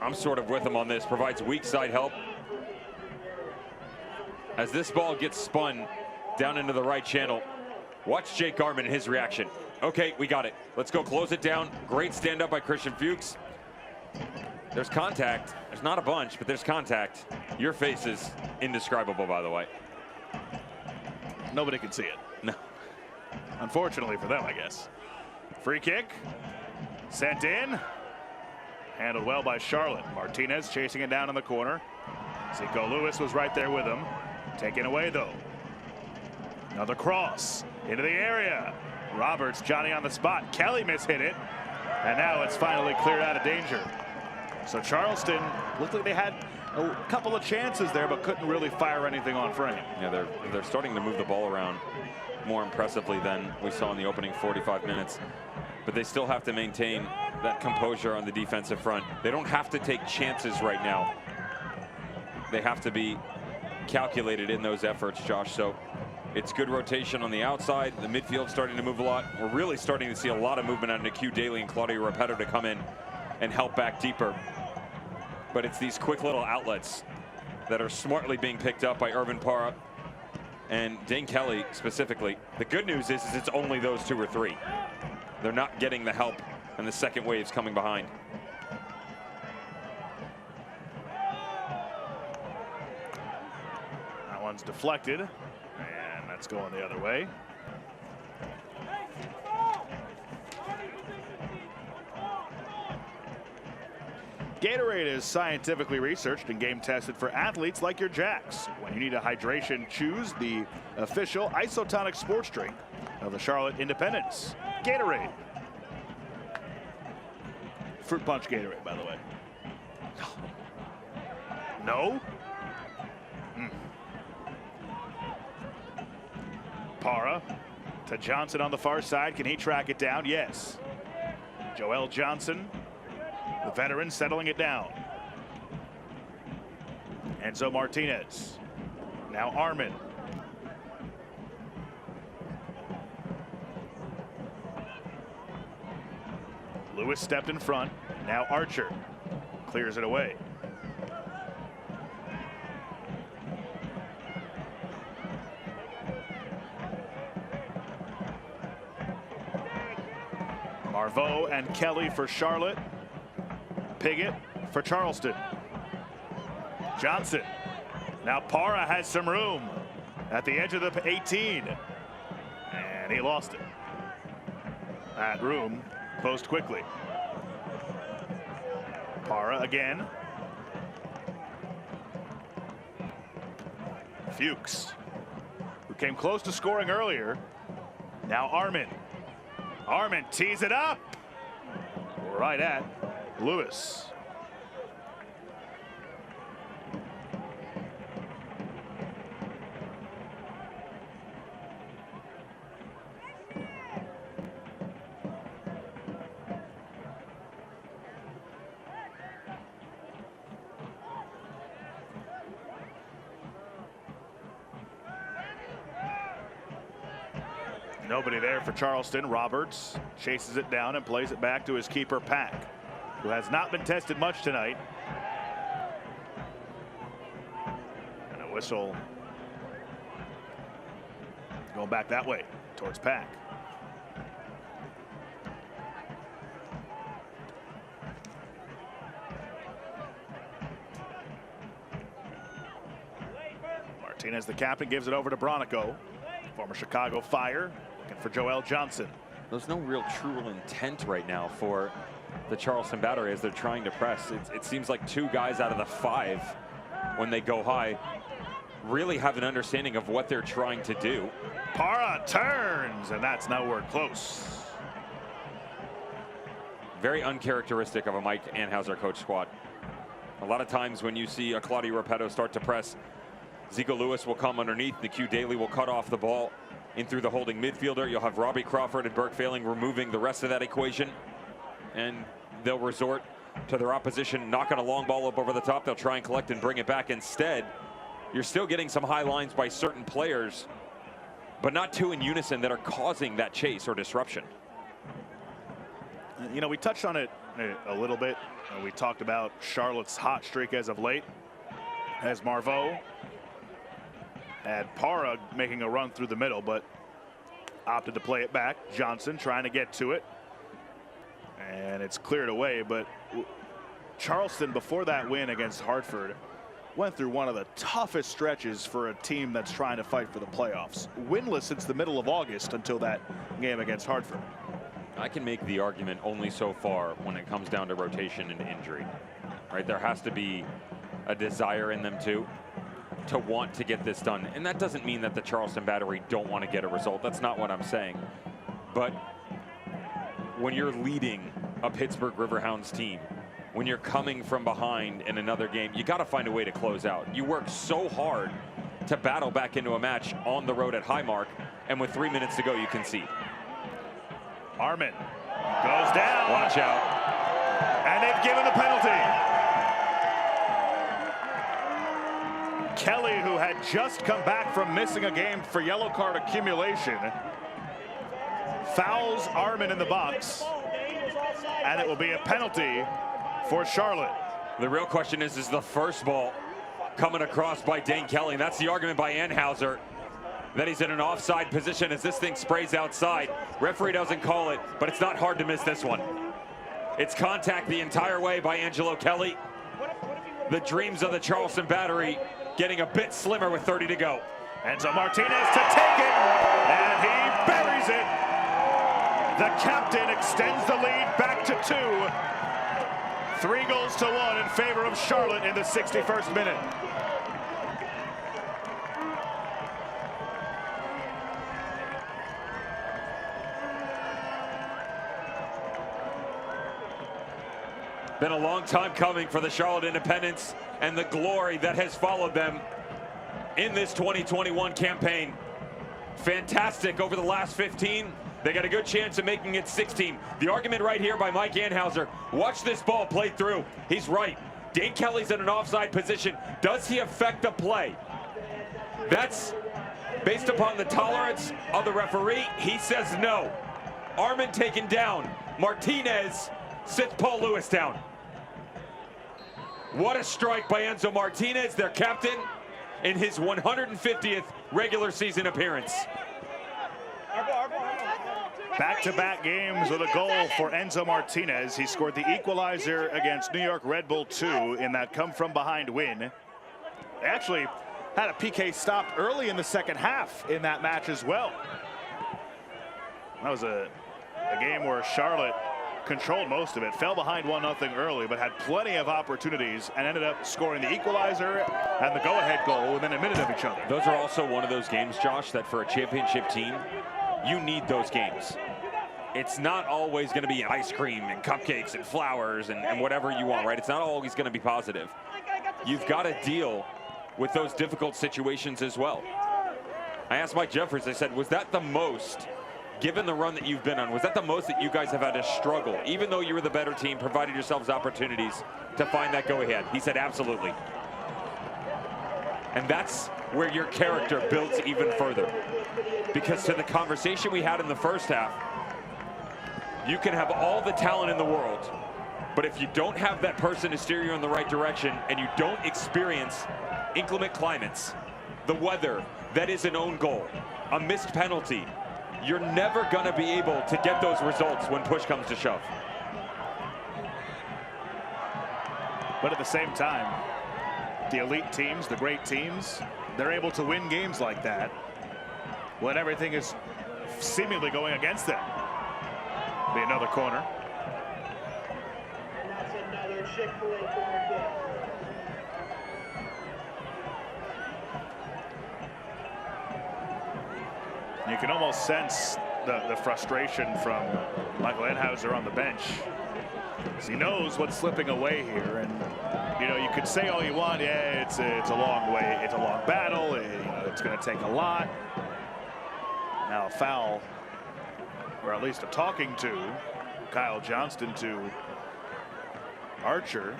B: I'm sort of with him on this. Provides weak side help. As this ball gets spun down into the right channel, watch Jake Arman and his reaction. Okay, we got it. Let's go close it down. Great stand up by Christian Fuchs. There's contact. There's not a bunch, but there's contact. Your face is indescribable, by the way.
A: Nobody can see it.
B: No.
A: Unfortunately for them, I guess. Free kick. Sent in. Handled well by Charlotte. Martinez chasing it down in the corner. Zico Lewis was right there with him. Taken away, though. Another cross into the area. Roberts, Johnny on the spot. Kelly mishit it. And now it's finally cleared out of danger. So Charleston looked like they had a couple of chances there, but couldn't really fire anything on frame.
B: Yeah, they're starting to move the ball around more impressively than we saw in the opening 45 minutes. But they still have to maintain that composure on the defensive front. They don't have to take chances right now. They have to be calculated in those efforts, Josh. So it's good rotation on the outside. The midfield starting to move a lot. We're really starting to see a lot of movement out of Nicu Daly and Claudio Repetto to come in and help back deeper. But it's these quick little outlets that are smartly being picked up by Irvin Para and Dane Kelly specifically. The good news is it's only those two or three. They're not getting the help, and the second wave's coming behind.
A: That one's deflected, and that's going the other way. Gatorade is scientifically researched and game tested for athletes like your Jacks. When you need a hydration, choose the official isotonic sports drink of the Charlotte Independents. Gatorade. Fruit punch Gatorade, by the way. No? Para to Johnson on the far side. Can he track it down? Yes. Joel Johnson, the veteran, settling it down. Enzo Martinez. Now Arman. Lewis stepped in front. Now Archer clears it away. Marveau and Kelly for Charlotte. Piggott for Charleston. Johnson. Now Para has some room at the edge of the 18. And he lost it. That room closed quickly. Para again. Fuchs, who came close to scoring earlier. Now Arman. Arman tees it up. Right at Lewis. Nobody there for Charleston. Roberts chases it down and plays it back to his keeper, Pack, who has not been tested much tonight. And a whistle going back that way towards Pack. Martinez, the captain, gives it over to Bronico. Former Chicago Fire, looking for Joel Johnson.
B: There's no real true intent right now for the Charleston Battery as they're trying to press. It seems like 2 guys out of the 5, when they go high, really have an understanding of what they're trying to do.
A: Para turns, and that's nowhere close.
B: Very uncharacteristic of a Mike Anhauser coach squad. A lot of times when you see a Claudio Repetto start to press, Zico Lewis will come underneath. Nicu Daly will cut off the ball in through the holding midfielder. You'll have Robbie Crawford and Burke Failing removing the rest of that equation. And they'll resort to their opposition knocking a long ball up over the top. They'll try and collect and bring it back. Instead, you're still getting some high lines by certain players, but not 2 in unison that are causing that chase or disruption.
A: You know, we touched on it a little bit. We talked about Charlotte's hot streak as of late, as Marveau had Para making a run through the middle, but opted to play it back. Johnson trying to get to it, and it's cleared away. But Charleston, before that win against Hartford, went through one of the toughest stretches for a team that's trying to fight for the playoffs. Winless since the middle of August until that game against Hartford.
B: I can make the argument only so far when it comes down to rotation and injury, right? There has to be a desire in them too to want to get this done. And that doesn't mean that the Charleston Battery don't want to get a result. That's not what I'm saying. But when you're leading a Pittsburgh Riverhounds team, when you're coming from behind in another game, you got to find a way to close out. You work so hard to battle back into a match on the road at Highmark, and with 3 minutes to go, you concede.
A: Armin goes down.
B: Watch out.
A: And they've given the penalty. Kelly, who had just come back from missing a game for yellow card accumulation, fouls Armin in the box, and it will be a penalty for Charlotte.
B: The real question is the first ball coming across by Dane Kelly? And that's the argument by Anhauser, that he's in an offside position as this thing sprays outside. Referee doesn't call it, but it's not hard to miss this one. It's contact the entire way by Angelo Kelly. The dreams of the Charleston Battery getting a bit slimmer with 30 to go.
A: Enzo Martinez to take it, and he buries it. The captain extends the lead back to 2. 3 goals to 1 in favor of Charlotte in the 61st minute.
B: Been a long time coming for the Charlotte Independents and the glory that has followed them in this 2021 campaign. Fantastic over the last 15. They got a good chance of making it 16. The argument right here by Mike Anhauser. Watch this ball played through. He's right. Dane Kelly's in an offside position. Does he affect the play? That's based upon the tolerance of the referee. He says no. Armin taken down. Martinez sits Paul Lewis down. What a strike by Enzo Martinez, their captain, in his 150th regular season appearance.
A: Back-to-back games with a goal for Enzo Martinez. He scored the equalizer against New York Red Bull 2 in that come-from-behind win. They actually had a PK stopped early in the second half in that match as well. That was a game where Charlotte controlled most of it, fell behind 1-0 early, but had plenty of opportunities and ended up scoring the equalizer and the go-ahead goal within a minute of each other.
B: Those are also one of those games, Josh, that for a championship team, you need those games. It's not always going to be ice cream and cupcakes and flowers and whatever you want, right? It's not always going to be positive. You've got to deal with those difficult situations as well. I asked Mike Jeffers, I said, was that the most, given the run that you've been on, was that the most that you guys have had to struggle, even though you were the better team, provided yourselves opportunities to find that go-ahead? He said, absolutely. And that's where your character builds even further. Because to the conversation we had in the first half, you can have all the talent in the world, but if you don't have that person to steer you in the right direction and you don't experience inclement climates, the weather, that is an own goal, a missed penalty, you're never going to be able to get those results when push comes to shove.
A: But at the same time, the elite teams, the great teams, they're able to win games like that when everything is seemingly going against them. Be another corner.
S: And that's another Chick-fil-A corner kick.
A: You can almost sense the frustration from Michael Enhauser on the bench. He knows what's slipping away here, and you know, you could say all you want. Yeah, it's a long way, it's a long battle. It's going to take a lot. Now a foul, or at least a talking to Kyle Johnston to Archer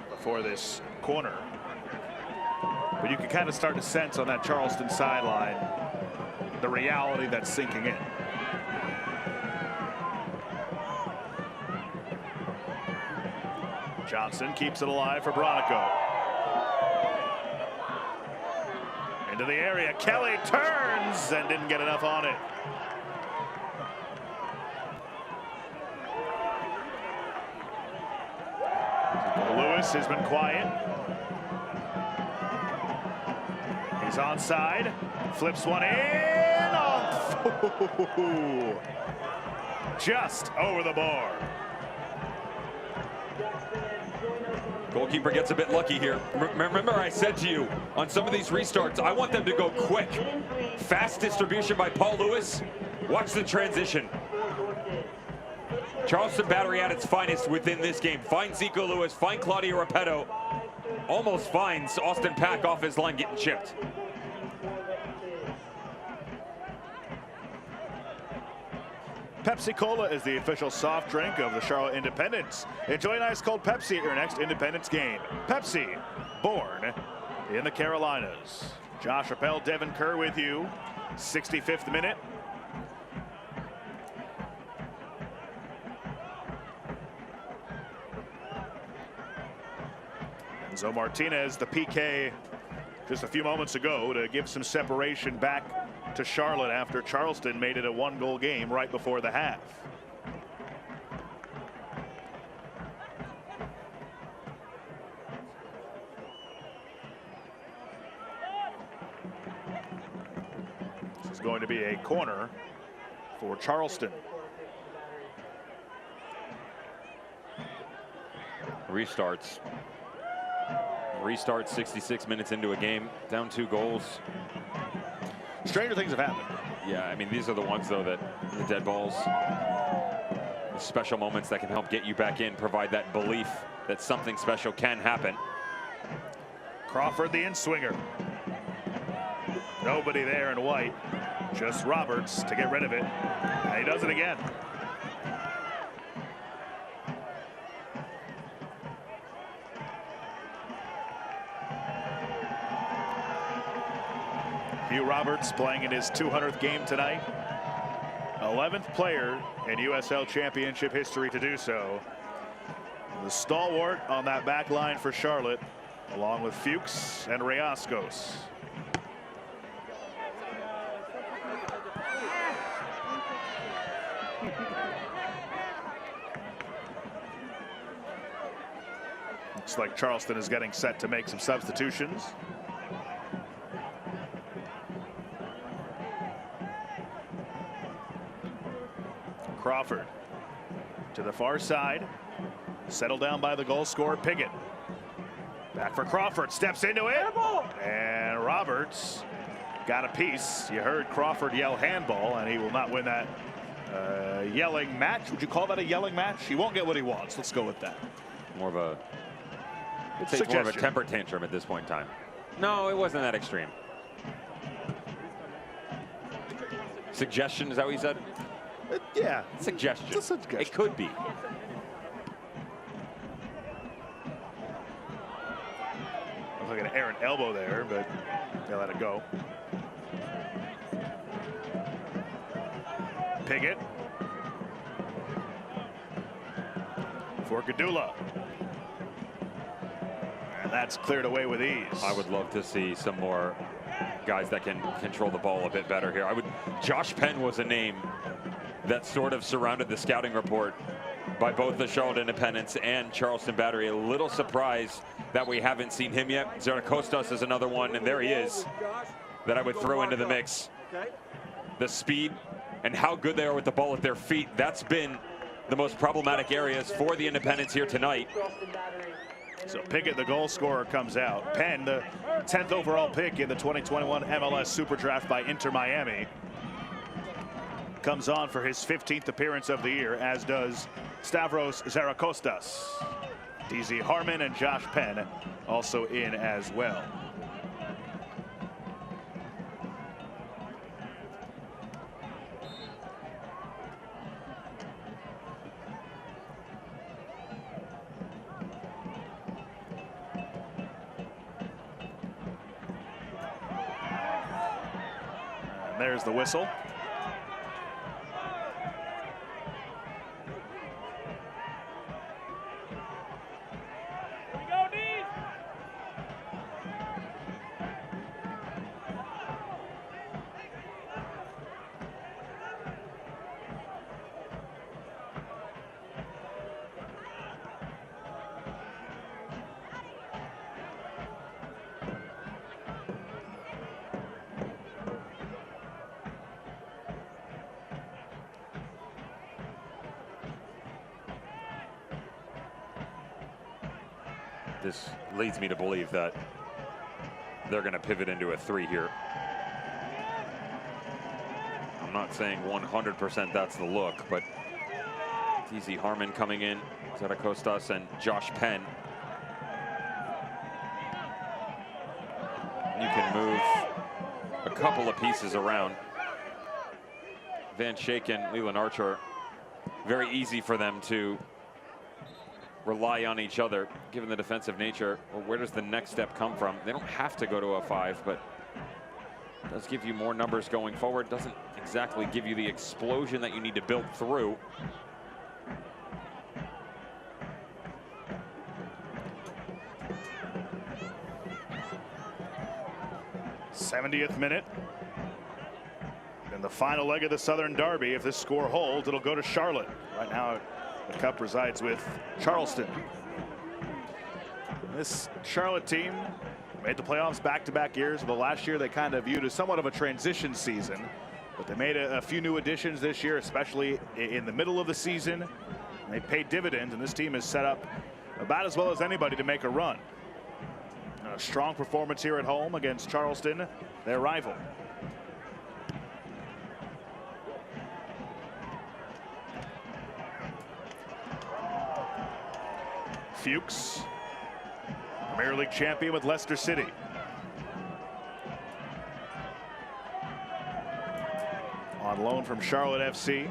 A: before this corner. But you can kind of start to sense on that Charleston sideline the reality that's sinking in. Johnson keeps it alive for Bronico. Into the area, Kelly turns and didn't get enough on it. Lewis has been quiet. He's onside, flips one in. Oh, just over the bar.
B: Goalkeeper gets a bit lucky here. Remember I said to you, on some of these restarts, I want them to go quick. Fast distribution by Paul Lewis. Watch the transition. Charleston Battery at its finest within this game. Finds Zico Lewis, find Claudio Repetto. Almost finds Austin Pack off his line getting chipped.
A: Pepsi Cola is the official soft drink of the Charlotte Independents. Enjoy an ice cold Pepsi at your next Independence game. Pepsi, born in the Carolinas. Josh Appel, Devin Kerr with you. 65th minute. Enzo Martinez, the PK just a few moments ago to give some separation back to Charlotte after Charleston made it a one-goal game right before the half. This is going to be a corner for Charleston.
B: Restart 66 minutes into a game, down 2 goals.
A: Stranger things have happened.
B: Yeah, I mean, these are the ones, though, that the dead balls, the special moments that can help get you back in, provide that belief that something special can happen.
A: Crawford, the in-swinger. Nobody there in white, just Roberts to get rid of it. And he does it again. Hugh Roberts playing in his 200th game tonight. 11th player in USL Championship history to do so. The stalwart on that back line for Charlotte, along with Fuchs and Riascos. Looks like Charleston is getting set to make some substitutions. Crawford to the far side, settled down by the goal scorer Piggott. Back for Crawford, steps into it, and Roberts got a piece. You heard Crawford yell handball, and he will not win that yelling match. Would you call that a yelling match? He won't get what he wants. Let's go with that.
B: More of a, it's more of a temper tantrum at this point in time. No, it wasn't that extreme. Suggestion, is that what you said?
A: Yeah.
B: Suggestion.
A: It's a suggestion.
B: It could be.
A: Looks like an errant elbow there, but they let it go. Piggott. For Gadula. And that's cleared away with ease.
B: I would love to see some more guys that can control the ball a bit better here. Josh Penn was a name that sort of surrounded the scouting report by both the Charlotte Independents and Charleston Battery. A little surprised that we haven't seen him yet. Zaracostas is another one, and there he is, that I would throw into the mix. The speed and how good they are with the ball at their feet, that's been the most problematic areas for the Independents here tonight.
A: So Pickett, the goal scorer, comes out. Penn, the 10th overall pick in the 2021 MLS Super Draft by Inter Miami, comes on for his 15th appearance of the year, as does Stavros Zaracostas. DZ Harmon and Josh Penn also in as well. And there's the whistle.
B: This leads me to believe that they're going to pivot into a 3 here. I'm not saying 100% that's the look, but DZ Harmon coming in, Zaracostas and Josh Penn. You can move a couple of pieces around. Van Schaik and Leland Archer, very easy for them to rely on each other, given the defensive nature. Well, where does the next step come from? They don't have to go to a 5, but it does give you more numbers going forward. Doesn't exactly give you the explosion that you need to build through.
A: '70th minute. In the final leg of the Southern Derby, if this score holds, it'll go to Charlotte. Right now, the cup resides with Charleston. This Charlotte team made the playoffs back-to-back years. The last year they kind of viewed as somewhat of a transition season, but they made a few new additions this year, especially in the middle of the season. They paid dividends, and this team is set up about as well as anybody to make a run. A strong performance here at home against Charleston, their rival. Fuchs, Premier League champion with Leicester City. On loan from Charlotte FC.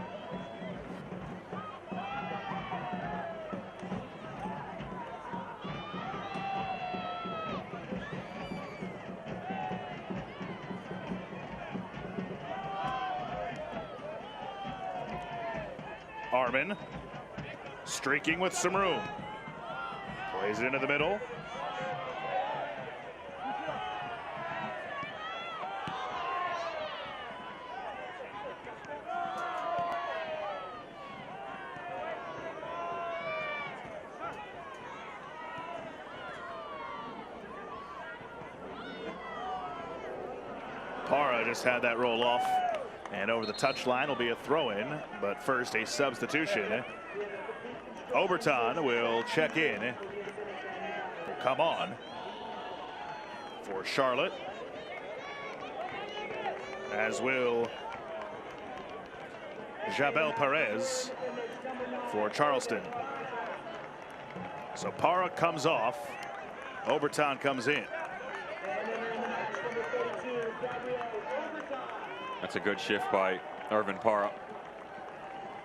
A: Armin, streaking with some room. Plays it into the middle. Parra just had that roll off, and over the touchline will be a throw-in, but first a substitution. Oberton will check in. Come on for Charlotte, as will Jabel Perez for Charleston. So Parra comes off, Oberton comes in.
B: That's a good shift by Irvin Parra.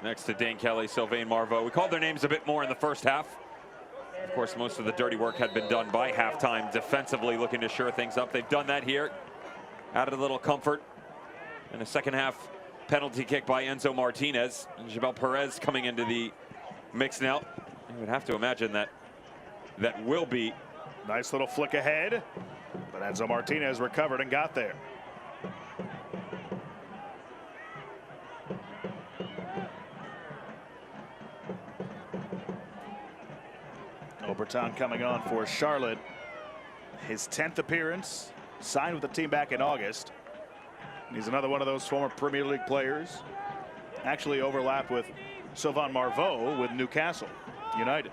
B: Next to Dane Kelly, Sylvain Marveau. We called their names a bit more in the first half. Of course, most of the dirty work had been done by halftime, defensively looking to shore things up. They've done that here, added a little comfort. In the second half, penalty kick by Enzo Martinez. And Jabel Perez coming into the mix now. You would have to imagine that will be.
A: Nice little flick ahead, but Enzo Martinez recovered and got there. Oberton coming on for Charlotte. His 10th appearance, signed with the team back in August. He's another one of those former Premier League players. Actually overlapped with Sylvain Marveaux with Newcastle United.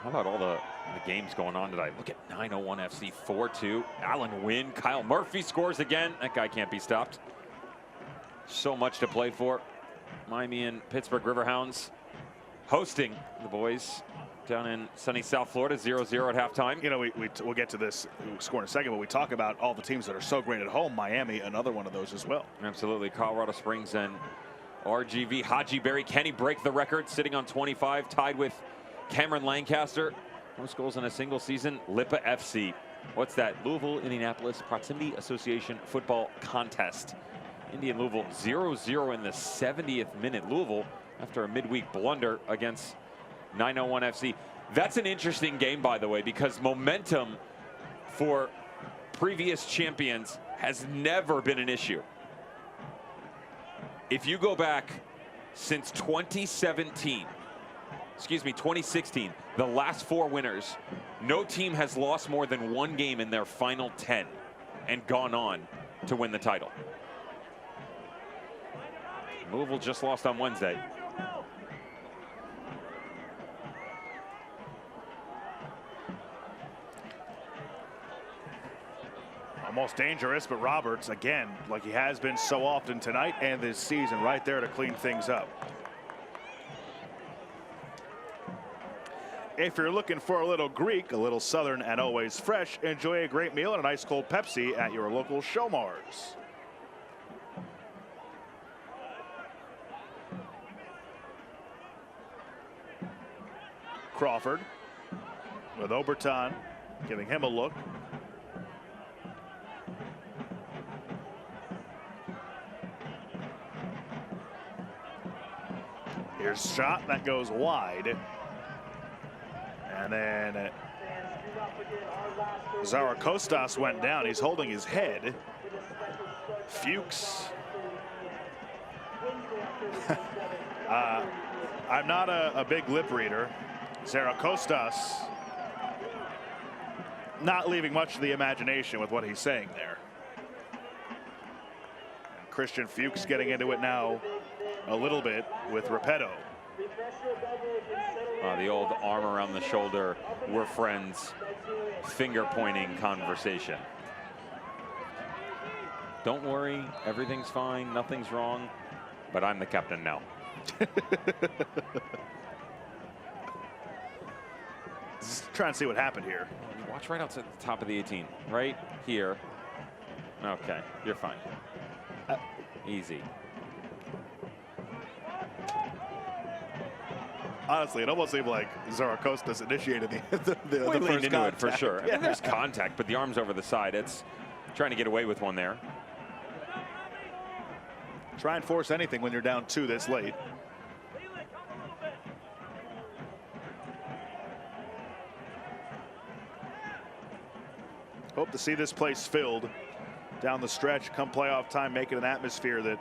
B: How about all the games going on tonight? Look at 901 FC 4-2. Alan Wynn, Kyle Murphy scores again. That guy can't be stopped. So much to play for. Miami and Pittsburgh Riverhounds hosting the boys down in sunny South Florida, 0-0 at halftime.
A: You know, we'll get to this score in a second, but we talk about all the teams that are so great at home. Miami, another one of those as well.
B: Absolutely. Colorado Springs and RGV. Haji Berry, can he break the record? Sitting on 25, tied with Cameron Lancaster. Most goals in a single season. Lipa FC. What's that? Louisville, Indianapolis Proximity Association Football Contest. Indian Louisville 0-0 in the 70th minute. Louisville after a midweek blunder against 901 FC. That's an interesting game, by the way, because momentum for previous champions has never been an issue. If you go back since 2016, the last 4 winners, no team has lost more than 1 game in their final 10 and gone on to win the title. Louisville just lost on Wednesday.
A: Almost dangerous, but Roberts, again, like he has been so often tonight and this season, right there to clean things up. If you're looking for a little Greek, a little Southern, and always fresh, enjoy a great meal and an ice cold Pepsi at your local Showmars. Crawford with Oberton, giving him a look. Here's a shot that goes wide. And then Zarakostas went down. He's holding his head. Fuchs. I'm not a big lip reader. Zarakostas not leaving much to the imagination with what he's saying there. And Christian Fuchs getting into it now a little bit with Repetto.
B: The old arm around the shoulder, we're friends, finger pointing conversation. Don't worry, everything's fine, nothing's wrong, but I'm the captain now.
A: Just trying to see what happened here.
B: Watch right outside the top of the 18, right here. Okay, you're fine. Easy.
A: Honestly, it almost seemed like Zarakostas initiated the
B: We leaned
A: first
B: into
A: contact.
B: it for sure.
A: Yeah.
B: I mean, there's contact, but the arm's over the side. It's trying to get away with one there.
A: Try and force anything when you're down 2 this late. Hope to see this place filled down the stretch come playoff time, make it an atmosphere that,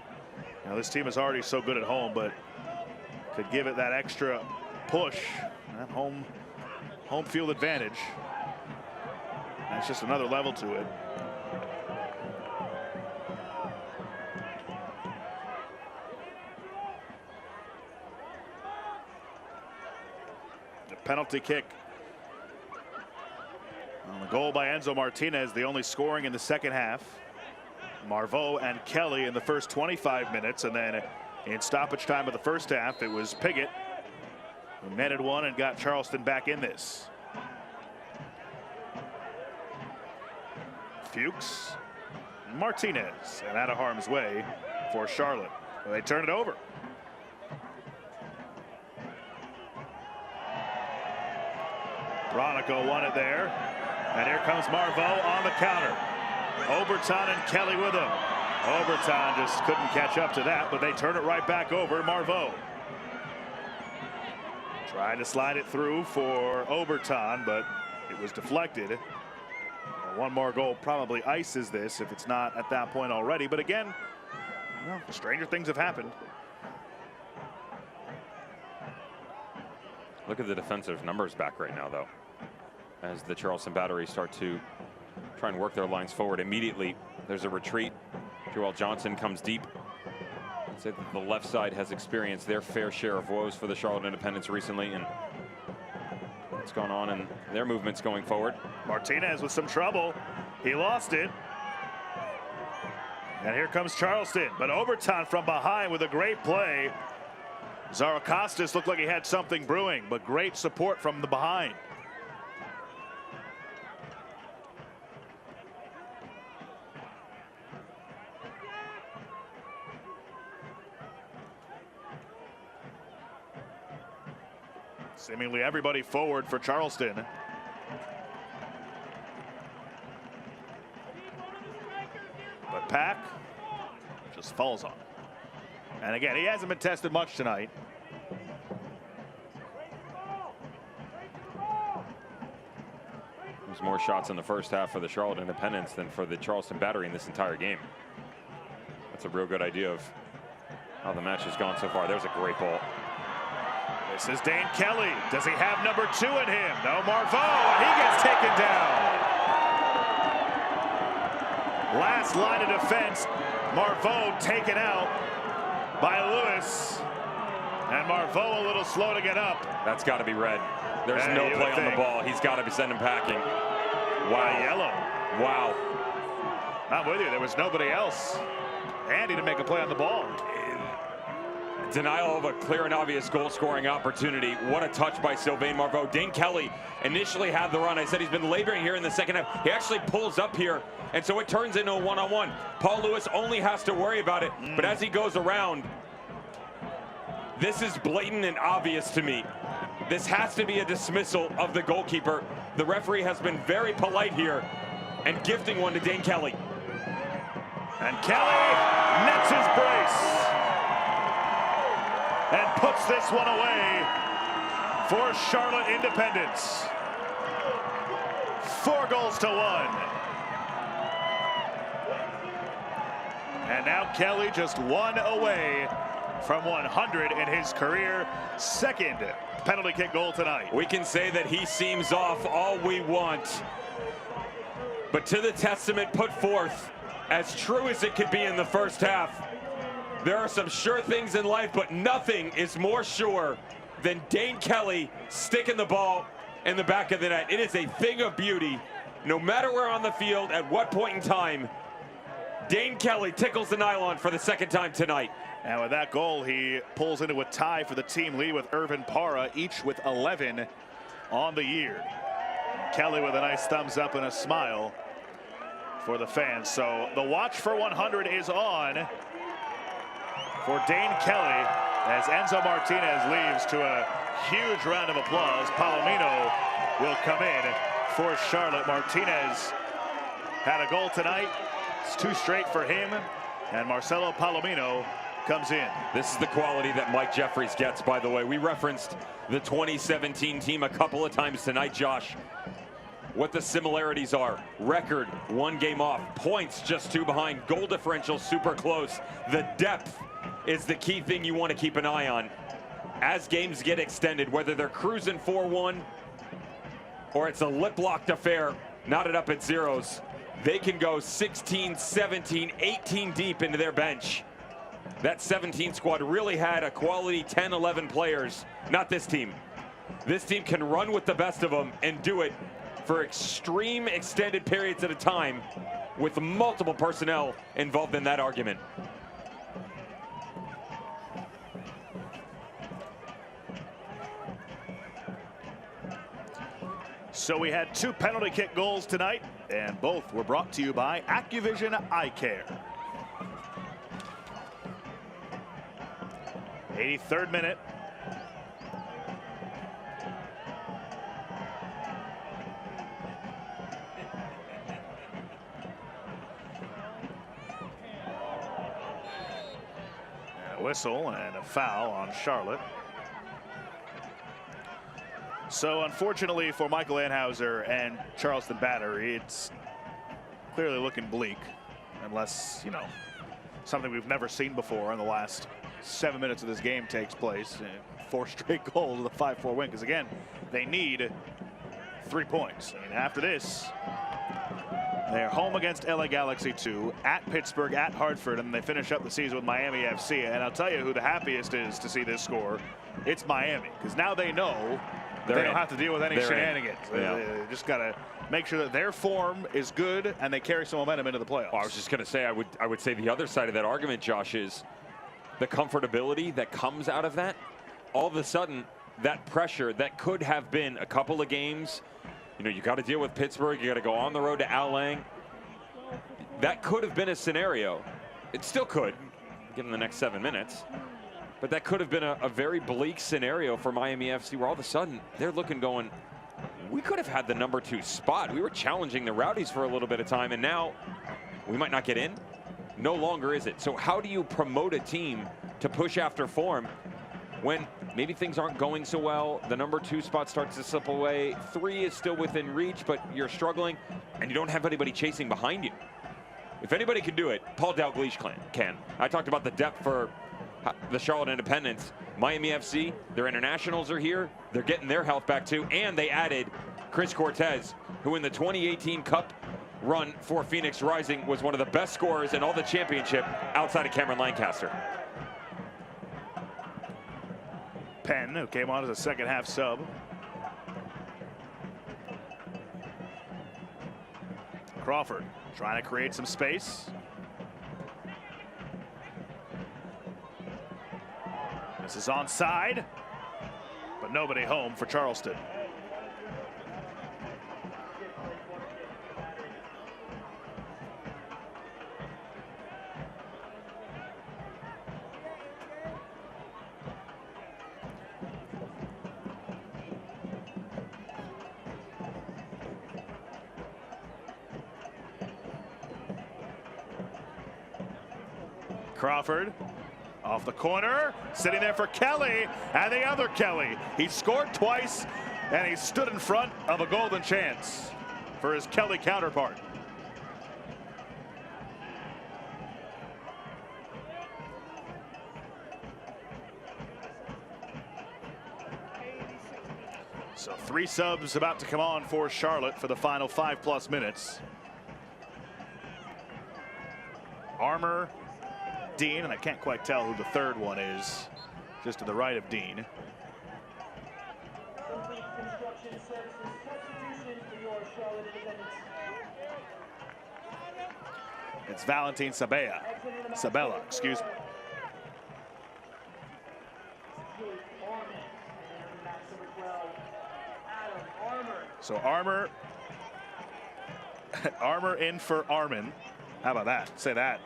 A: you know, this team is already so good at home, but could give it that extra push, that home field advantage. That's just another level to it. The penalty kick on the goal by Enzo Martinez, the only scoring in the second half. Marveaux and Kelly in the first 25 minutes, and then in stoppage time of the first half, it was Piggott who netted one and got Charleston back in this. Fuchs, Martinez, and out of harm's way for Charlotte. They turn it over. Bronico won it there. And here comes Marveaux on the counter. Oberton and Kelly with him. Overton just couldn't catch up to that, but they turn it right back over. Marveau trying to slide it through for Overton, but it was deflected. One more goal probably ices this if it's not at that point already. But again, well, stranger things have happened.
B: Look at the defensive numbers back right now, though, as the Charleston Battery start to try and work their lines forward. Immediately, there's a retreat. Joel Johnson comes deep. I'd say that the left side has experienced their fair share of woes for the Charlotte Independents recently, and what's going on in their movements going forward.
A: Martinez with some trouble. He lost it. And here comes Charleston, but Overton from behind with a great play. Zarokastas looked like he had something brewing, but great support from the behind. Seemingly everybody forward for Charleston. But Pack just falls on. And again, he hasn't been tested much tonight.
B: There's more shots in the first half for the Charlotte Independents than for the Charleston Battery in this entire game. That's a real good idea of how the match has gone so far. There's a great ball.
A: This is Dane Kelly. Does he have number 2 in him? No, Marveau, and he gets taken down. Last line of defense, Marveau taken out by Lewis. And Marveau a little slow to get up.
B: That's got to be red. There's no play on the ball. He's got to be sending packing. Wow.
A: Yellow.
B: Wow.
A: I'm with you. There was nobody else. Andy to make a play on the ball.
B: Denial of a clear and obvious goal-scoring opportunity. What a touch by Sylvain Marveau. Dane Kelly initially had the run. I said he's been laboring here in the second half. He actually pulls up here, and so it turns into a one-on-one. Paul Lewis only has to worry about it, but as he goes around, this is blatant and obvious to me. This has to be a dismissal of the goalkeeper. The referee has been very polite here and gifting one to Dane Kelly.
A: And Kelly nets his brace and puts this one away for Charlotte Independence. 4-1. And now Kelly just 1 away from 100 in his career. Second penalty kick goal tonight.
B: We can say that he seems off all we want, but to the testament put forth, as true as it could be in the first half, there are some sure things in life, but nothing is more sure than Dane Kelly sticking the ball in the back of the net. It is a thing of beauty. No matter where on the field, at what point in time, Dane Kelly tickles the nylon for the second time tonight.
A: And with that goal, he pulls into a tie for the team lead with Irvin Parra, each with 11 on the year. Kelly with a nice thumbs up and a smile for the fans. So the watch for 100 is on for Dane Kelly as Enzo Martinez leaves to a huge round of applause. Palomino will come in for Charlotte. Martinez had a goal tonight. It's 2 straight for him, and Marcelo Palomino comes in.
B: This is the quality that Mike Jeffries gets, by the way. We referenced the 2017 team a couple of times tonight, Josh. What the similarities are: record 1 game off, points just 2 behind, goal differential super close. The depth is the key thing you want to keep an eye on as games get extended, whether they're cruising 4-1 or it's a lip-locked affair knotted up at zeros. They can go 16, 17, 18 deep into their bench. That 17 squad really had a quality 10, 11 players. Not this team. This team can run with the best of them and do it for extreme extended periods at a time with multiple personnel involved in that argument.
A: So we had 2 penalty kick goals tonight, and both were brought to you by AccuVision Eye Care. 83rd minute. whistle and a foul on Charlotte. So unfortunately for Michael Anhauser and Charleston Battery, it's clearly looking bleak, unless, you know, something we've never seen before in the last 7 minutes of this game takes place. 4 straight goals with a 5-4 win, because again, they need 3 points. I mean, after this, they're home against LA Galaxy 2, at Pittsburgh, at Hartford, and they finish up the season with Miami FC. And I'll tell you who the happiest is to see this score. It's Miami, because now they know they don't have to deal with any shenanigans.
B: Yeah.
A: They just got to make sure that their form is good and they carry some momentum into the playoffs.
B: Well, I was just going to say, I would say the other side of that argument, Josh, is the comfortability that comes out of that. All of a sudden, that pressure that could have been a couple of games, you know, you got to deal with Pittsburgh, you got to go on the road to Al Lang. That could have been a scenario. It still could, given the next 7 minutes. But that could have been a very bleak scenario for Miami FC, where all of a sudden they're looking going, we could have had the #2 spot. We were challenging the Rowdies for a little bit of time, and now we might not get in. No longer is it. So how do you promote a team to push after form when maybe things aren't going so well? The #2 spot starts to slip away. 3 is still within reach, but you're struggling, and you don't have anybody chasing behind you. If anybody can do it, Paul Dalglish can. I talked about the depth for the Charlotte Independents. Miami FC, their internationals are here. They're getting their health back too. And they added Chris Cortez, who in the 2018 Cup run for Phoenix Rising was one of the best scorers in all the championship outside of Cameron Lancaster.
A: Penn, who came on as a second-half sub. Crawford trying to create some space. This is onside, but nobody home for Charleston. Crawford off the corner, sitting there for Kelly, and the other Kelly. He scored twice, and he stood in front of a golden chance for his Kelly counterpart. So 3 subs about to come on for Charlotte for the final 5+ minutes. Armour, Dean, and I can't quite tell who the third one is, just to the right of Dean. It's Valentin Sabella, excuse me. So Armour in for Armin. How about that? Say that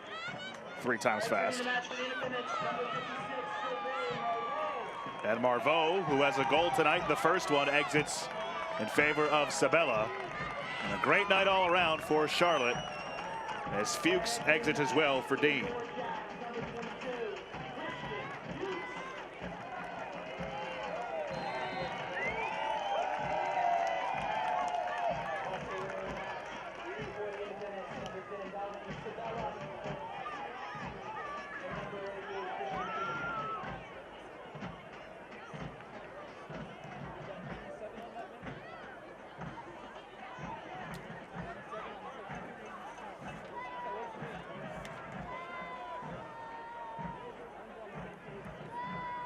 A: 3 times fast. And Marveau, who has a goal tonight, the first one, exits in favor of Sabella. And a great night all around for Charlotte, as Fuchs exits as well for Dean.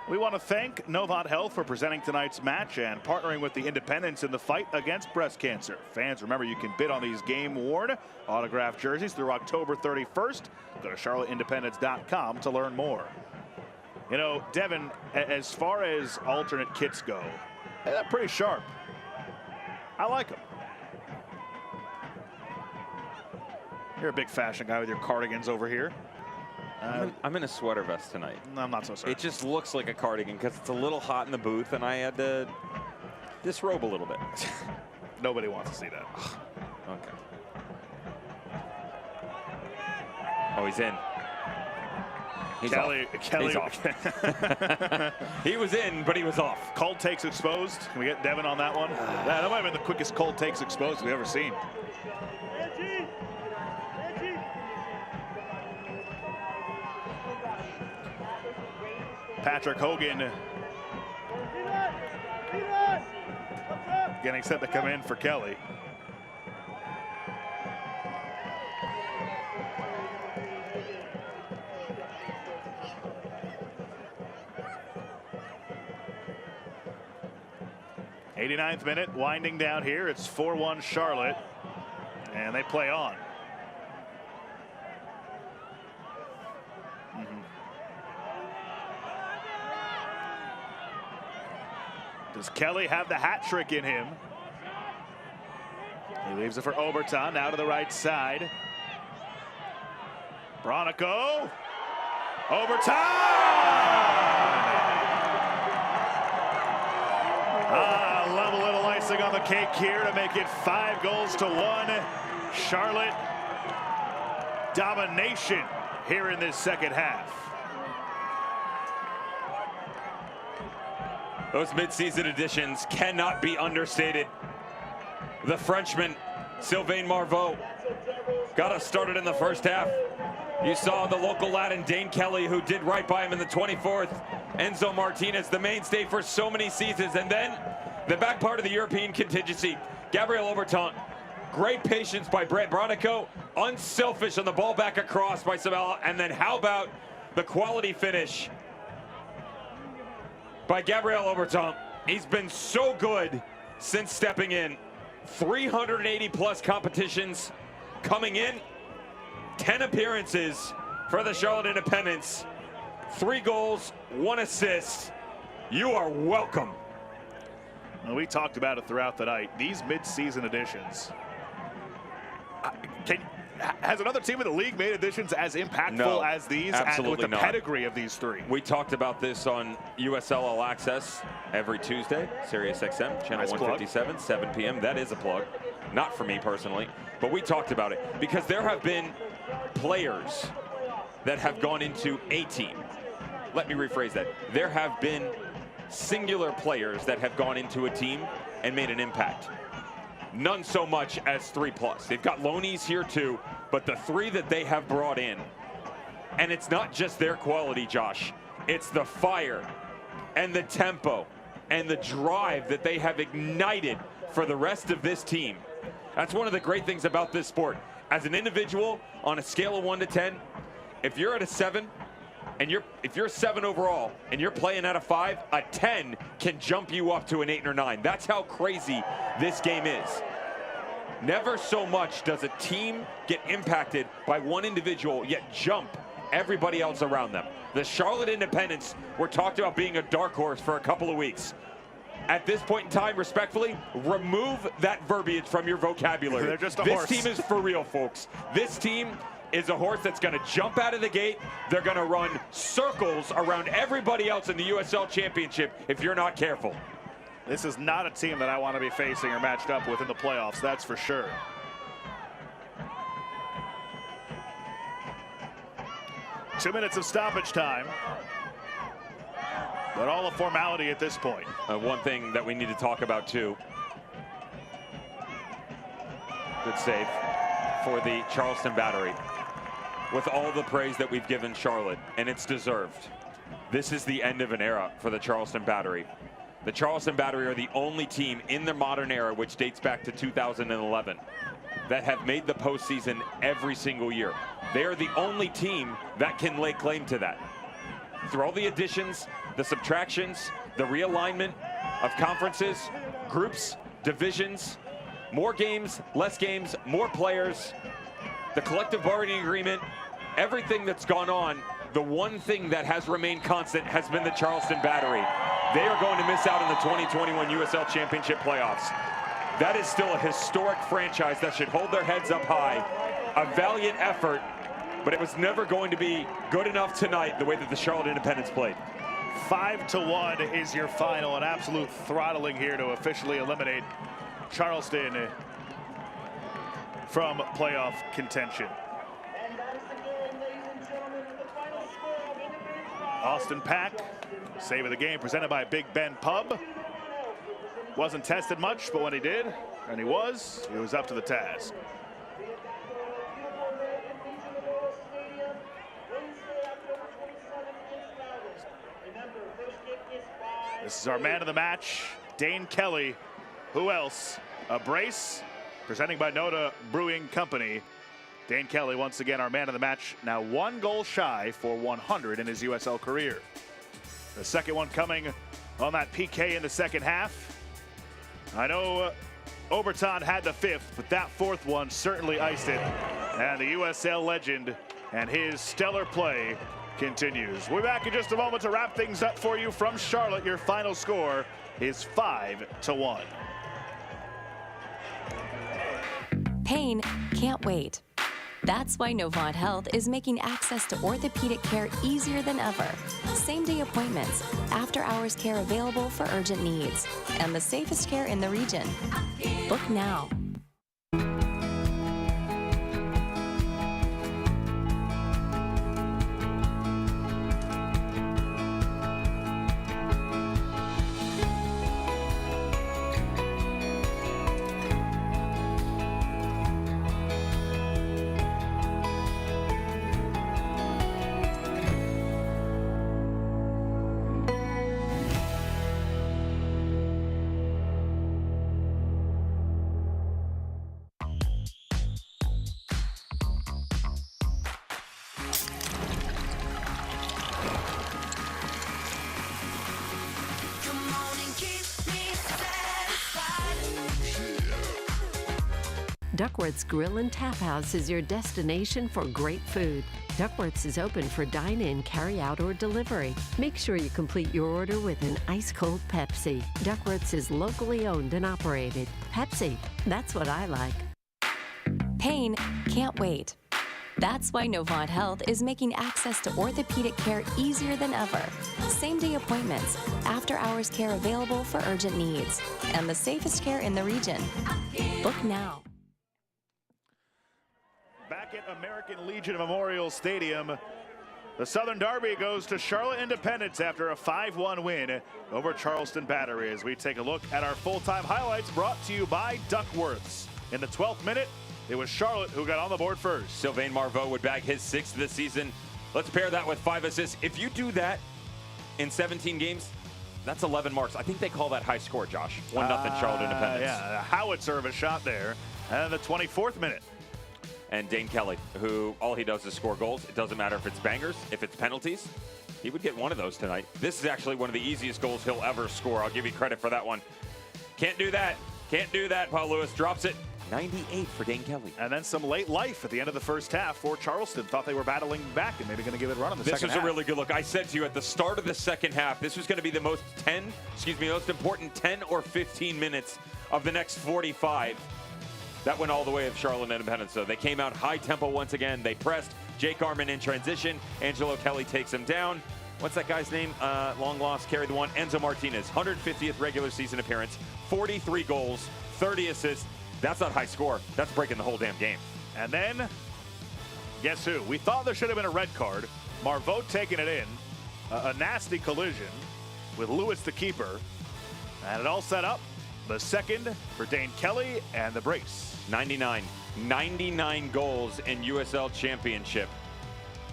A: We want to thank Novant Health for presenting tonight's match and partnering with the Independents in the fight against breast cancer. Fans, remember you can bid on these game-worn autographed jerseys through October 31st. Go to charlotteindependents.com to learn more. You know, Devin, as far as alternate kits go, they're pretty sharp. I like them. You're a big fashion guy with your cardigans over here.
B: I'm in a sweater vest tonight.
A: I'm not so sorry.
B: It just looks like a cardigan because it's a little hot in the booth, and I had to disrobe a little bit.
A: Nobody wants to see that.
B: Okay. Oh, he's in.
A: Kelly
B: He's off. He was in, but he was off.
A: Cold takes exposed. Can we get Devin on that one? That might have been the quickest cold takes exposed we've ever seen. Patrick Hogan getting set to come in for Kelly. '89th minute, winding down here. It's 4-1 Charlotte, and they play on. Does Kelly have the hat trick in him? He leaves it for Oberton, now to the right side. Bronico. Oberton! Love a little icing on the cake here to make it 5-1. Charlotte domination here in this second half.
B: Those midseason additions cannot be understated. The Frenchman, Sylvain Marveaux, got us started in the first half. You saw the local lad in Dane Kelly, who did right by him in the 24th. Enzo Martinez, the mainstay for so many seasons. And then the back part of the European contingency, Gabriel Oberton. Great patience by Brett Bronico. Unselfish on the ball back across by Sabella. And then how about the quality finish by Gabriel Oberton? He's been so good since stepping in. 380 plus competitions coming in. 10 appearances for the Charlotte Independents. 3 goals, 1 assist. You are welcome.
A: Well, we talked about it throughout the night. These mid-season additions. Has another team in the league made additions as impactful as these?
B: Absolutely
A: with the pedigree of these 3.
B: We talked about this on USL All Access every Tuesday, Sirius XM, channel 157, 7 p.m. That is a plug. Not for me personally, but we talked about it because there have been players that have gone into a team. Let me rephrase that. There have been singular players that have gone into a team and made an impact. None so much as 3+. They've got loanees here too, but the 3 that they have brought in, and it's not just their quality, Josh, it's the fire and the tempo and the drive that they have ignited for the rest of this team. That's one of the great things about this sport. As an individual, on a scale of 1 to 10, if you're at a 7, and if you're 7 overall and you're playing at a 5, a 10 can jump you up to an 8 or 9. That's how crazy this game is. Never so much does a team get impacted by one individual, yet jump everybody else around them. The Charlotte Independents were talked about being a dark horse for a couple of weeks. At this point in time, respectfully, remove that verbiage from your vocabulary.
A: They're just a
B: horse.
A: This
B: team is for real, folks. This team is a horse that's going to jump out of the gate. They're going to run circles around everybody else in the USL Championship if you're not careful.
A: This is not a team that I want to be facing or matched up with in the playoffs, that's for sure. Two minutes of stoppage time. But all a formality at this point.
B: One thing that we need to talk about too. Good save for the Charleston Battery. With all the praise that we've given Charlotte, and it's deserved. This is the end of an era for the Charleston Battery. The Charleston Battery are the only team in the modern era, which dates back to 2011, that have made the postseason every single year. They are the only team that can lay claim to that. Through all the additions, the subtractions, the realignment of conferences, groups, divisions, more games, less games, more players, the collective bargaining agreement, everything that's gone on, the one thing that has remained constant has been the Charleston Battery. They are going to miss out on the 2021 USL Championship playoffs. That is still a historic franchise that should hold their heads up high. A valiant effort, but it was never going to be good enough tonight the way that the Charlotte Independents played.
A: 5-1 is your final. An absolute throttling here to officially eliminate Charleston from playoff contention.
S: And that is the game, ladies and gentlemen, with the final score of
A: Austin Pack, save of the game presented by Big Ben Pub. Wasn't tested much, but when he did, and he was up to the task. This is our man of the match, Dane Kelly. Who else? A brace, presenting by Noda Brewing Company. Dane Kelly, once again, our man of the match, now 1 goal shy for 100 in his USL career. The second one coming on that PK in the second half. I know Oberton had the 5th, but that 4th one certainly iced it. And the USL legend and his stellar play continues. We're back in just a moment to wrap things up for you from Charlotte. Your final score is 5-1.
C: Pain can't wait. That's why Novant Health is making access to orthopedic care easier than ever. Same-day appointments, after-hours care available for urgent needs, and the safest care in the region. Book now.
K: Duckworth's Grill and Tap House is your destination for great food. Duckworth's is open for dine-in, carry-out, or delivery. Make sure you complete your order with an ice-cold Pepsi. Duckworth's is locally owned and operated. Pepsi, that's what I like.
C: Pain can't wait. That's why Novant Health is making access to orthopedic care easier than ever. Same-day appointments, after-hours care available for urgent needs, and the safest care in the region. Book now.
A: Back at American Legion Memorial Stadium, the Southern Derby goes to Charlotte Independence after a 5-1 win over Charleston Battery. As we take a look at our full-time highlights brought to you by Duckworth's. In the 12th minute, it was Charlotte who got on the board first.
B: Sylvain Marveau would bag his 6th this season. Let's pair that with 5 assists. If you do that in 17 games, that's 11 marks. I think they call that high score, Josh. 1-0 Charlotte Independence.
A: Yeah, the howitzer of a shot there. And the 24th minute.
B: And Dane Kelly, who all he does is score goals. It doesn't matter if it's bangers, if it's penalties. He would get one of those tonight. This is actually one of the easiest goals he'll ever score. I'll give you credit for that one. Can't do that. Can't do that. Paul Lewis drops it. 98 for Dane Kelly.
A: And then some late life at the end of the first half for Charleston. Thought they were battling back and maybe going to give it a run in the second half.
B: This was a really good look. I said to you at the start of the second half, this was going to be the most important 10 or 15 minutes of the next 45. That went all the way of Charlotte Independence. So they came out high tempo once again. They pressed. Jake Arman in transition. Angelo Kelly takes him down. What's that guy's name? Long lost, carried the one. Enzo Martinez, 150th regular season appearance, 43 goals, 30 assists. That's not high score. That's breaking the whole damn game.
A: And then, guess who? We thought there should have been a red card. Marveau taking it in. A nasty collision with Lewis, the keeper. And it all set up. The second for Dane Kelly and the brace.
B: 99 goals in USL Championship.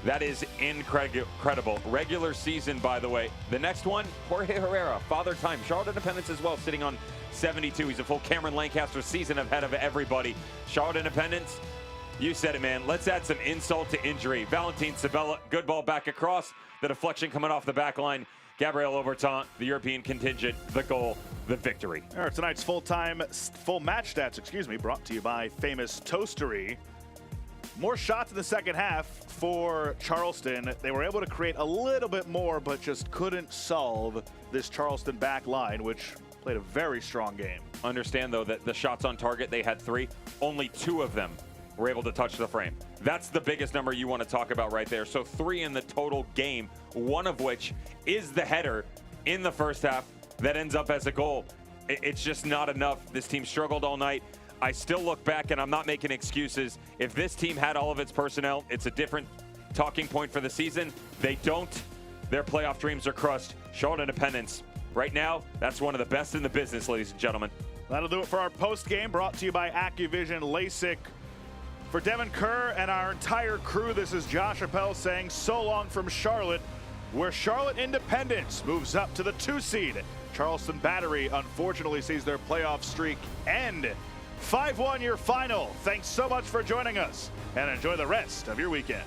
B: That is incredible. Regular season, by the way. The next one, Jorge Herrera, Father Time. Charlotte Independence as well, sitting on 72. He's a full Cameron Lancaster season ahead of everybody. Charlotte Independence, you said it, man. Let's add some insult to injury. Valentin Sabella, good ball back across. The deflection coming off the back line. Gabriel Oberton, the European contingent, the goal, the victory.
A: All right, tonight's full match stats, brought to you by Famous Toastery. More shots in the second half for Charleston. They were able to create a little bit more, but just couldn't solve this Charleston back line, which played a very strong game.
B: Understand, though, that the shots on target, they had 3. Only 2 of them were able to touch the frame. That's the biggest number you want to talk about right there. So 3 in the total game, one of which is the header in the first half that ends up as a goal. It's just not enough. This team struggled all night. I still look back, and I'm not making excuses. If this team had all of its personnel, it's a different talking point for the season. They don't. Their playoff dreams are crushed. Charlotte Independence, right now, that's one of the best in the business, ladies and gentlemen.
A: That'll do it for our post-game, brought to you by AccuVision LASIK. For Devin Kerr and our entire crew, this is Josh Appel saying so long from Charlotte, where Charlotte Independence moves up to the 2 seed. Charleston Battery unfortunately sees their playoff streak end. 5-1 your final. Thanks so much for joining us, and enjoy the rest of your weekend.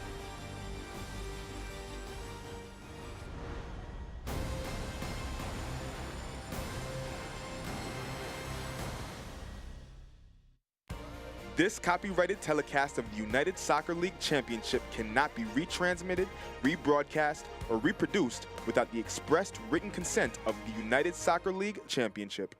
T: This copyrighted telecast of the United Soccer League Championship cannot be retransmitted, rebroadcast, or reproduced without the expressed written consent of the United Soccer League Championship.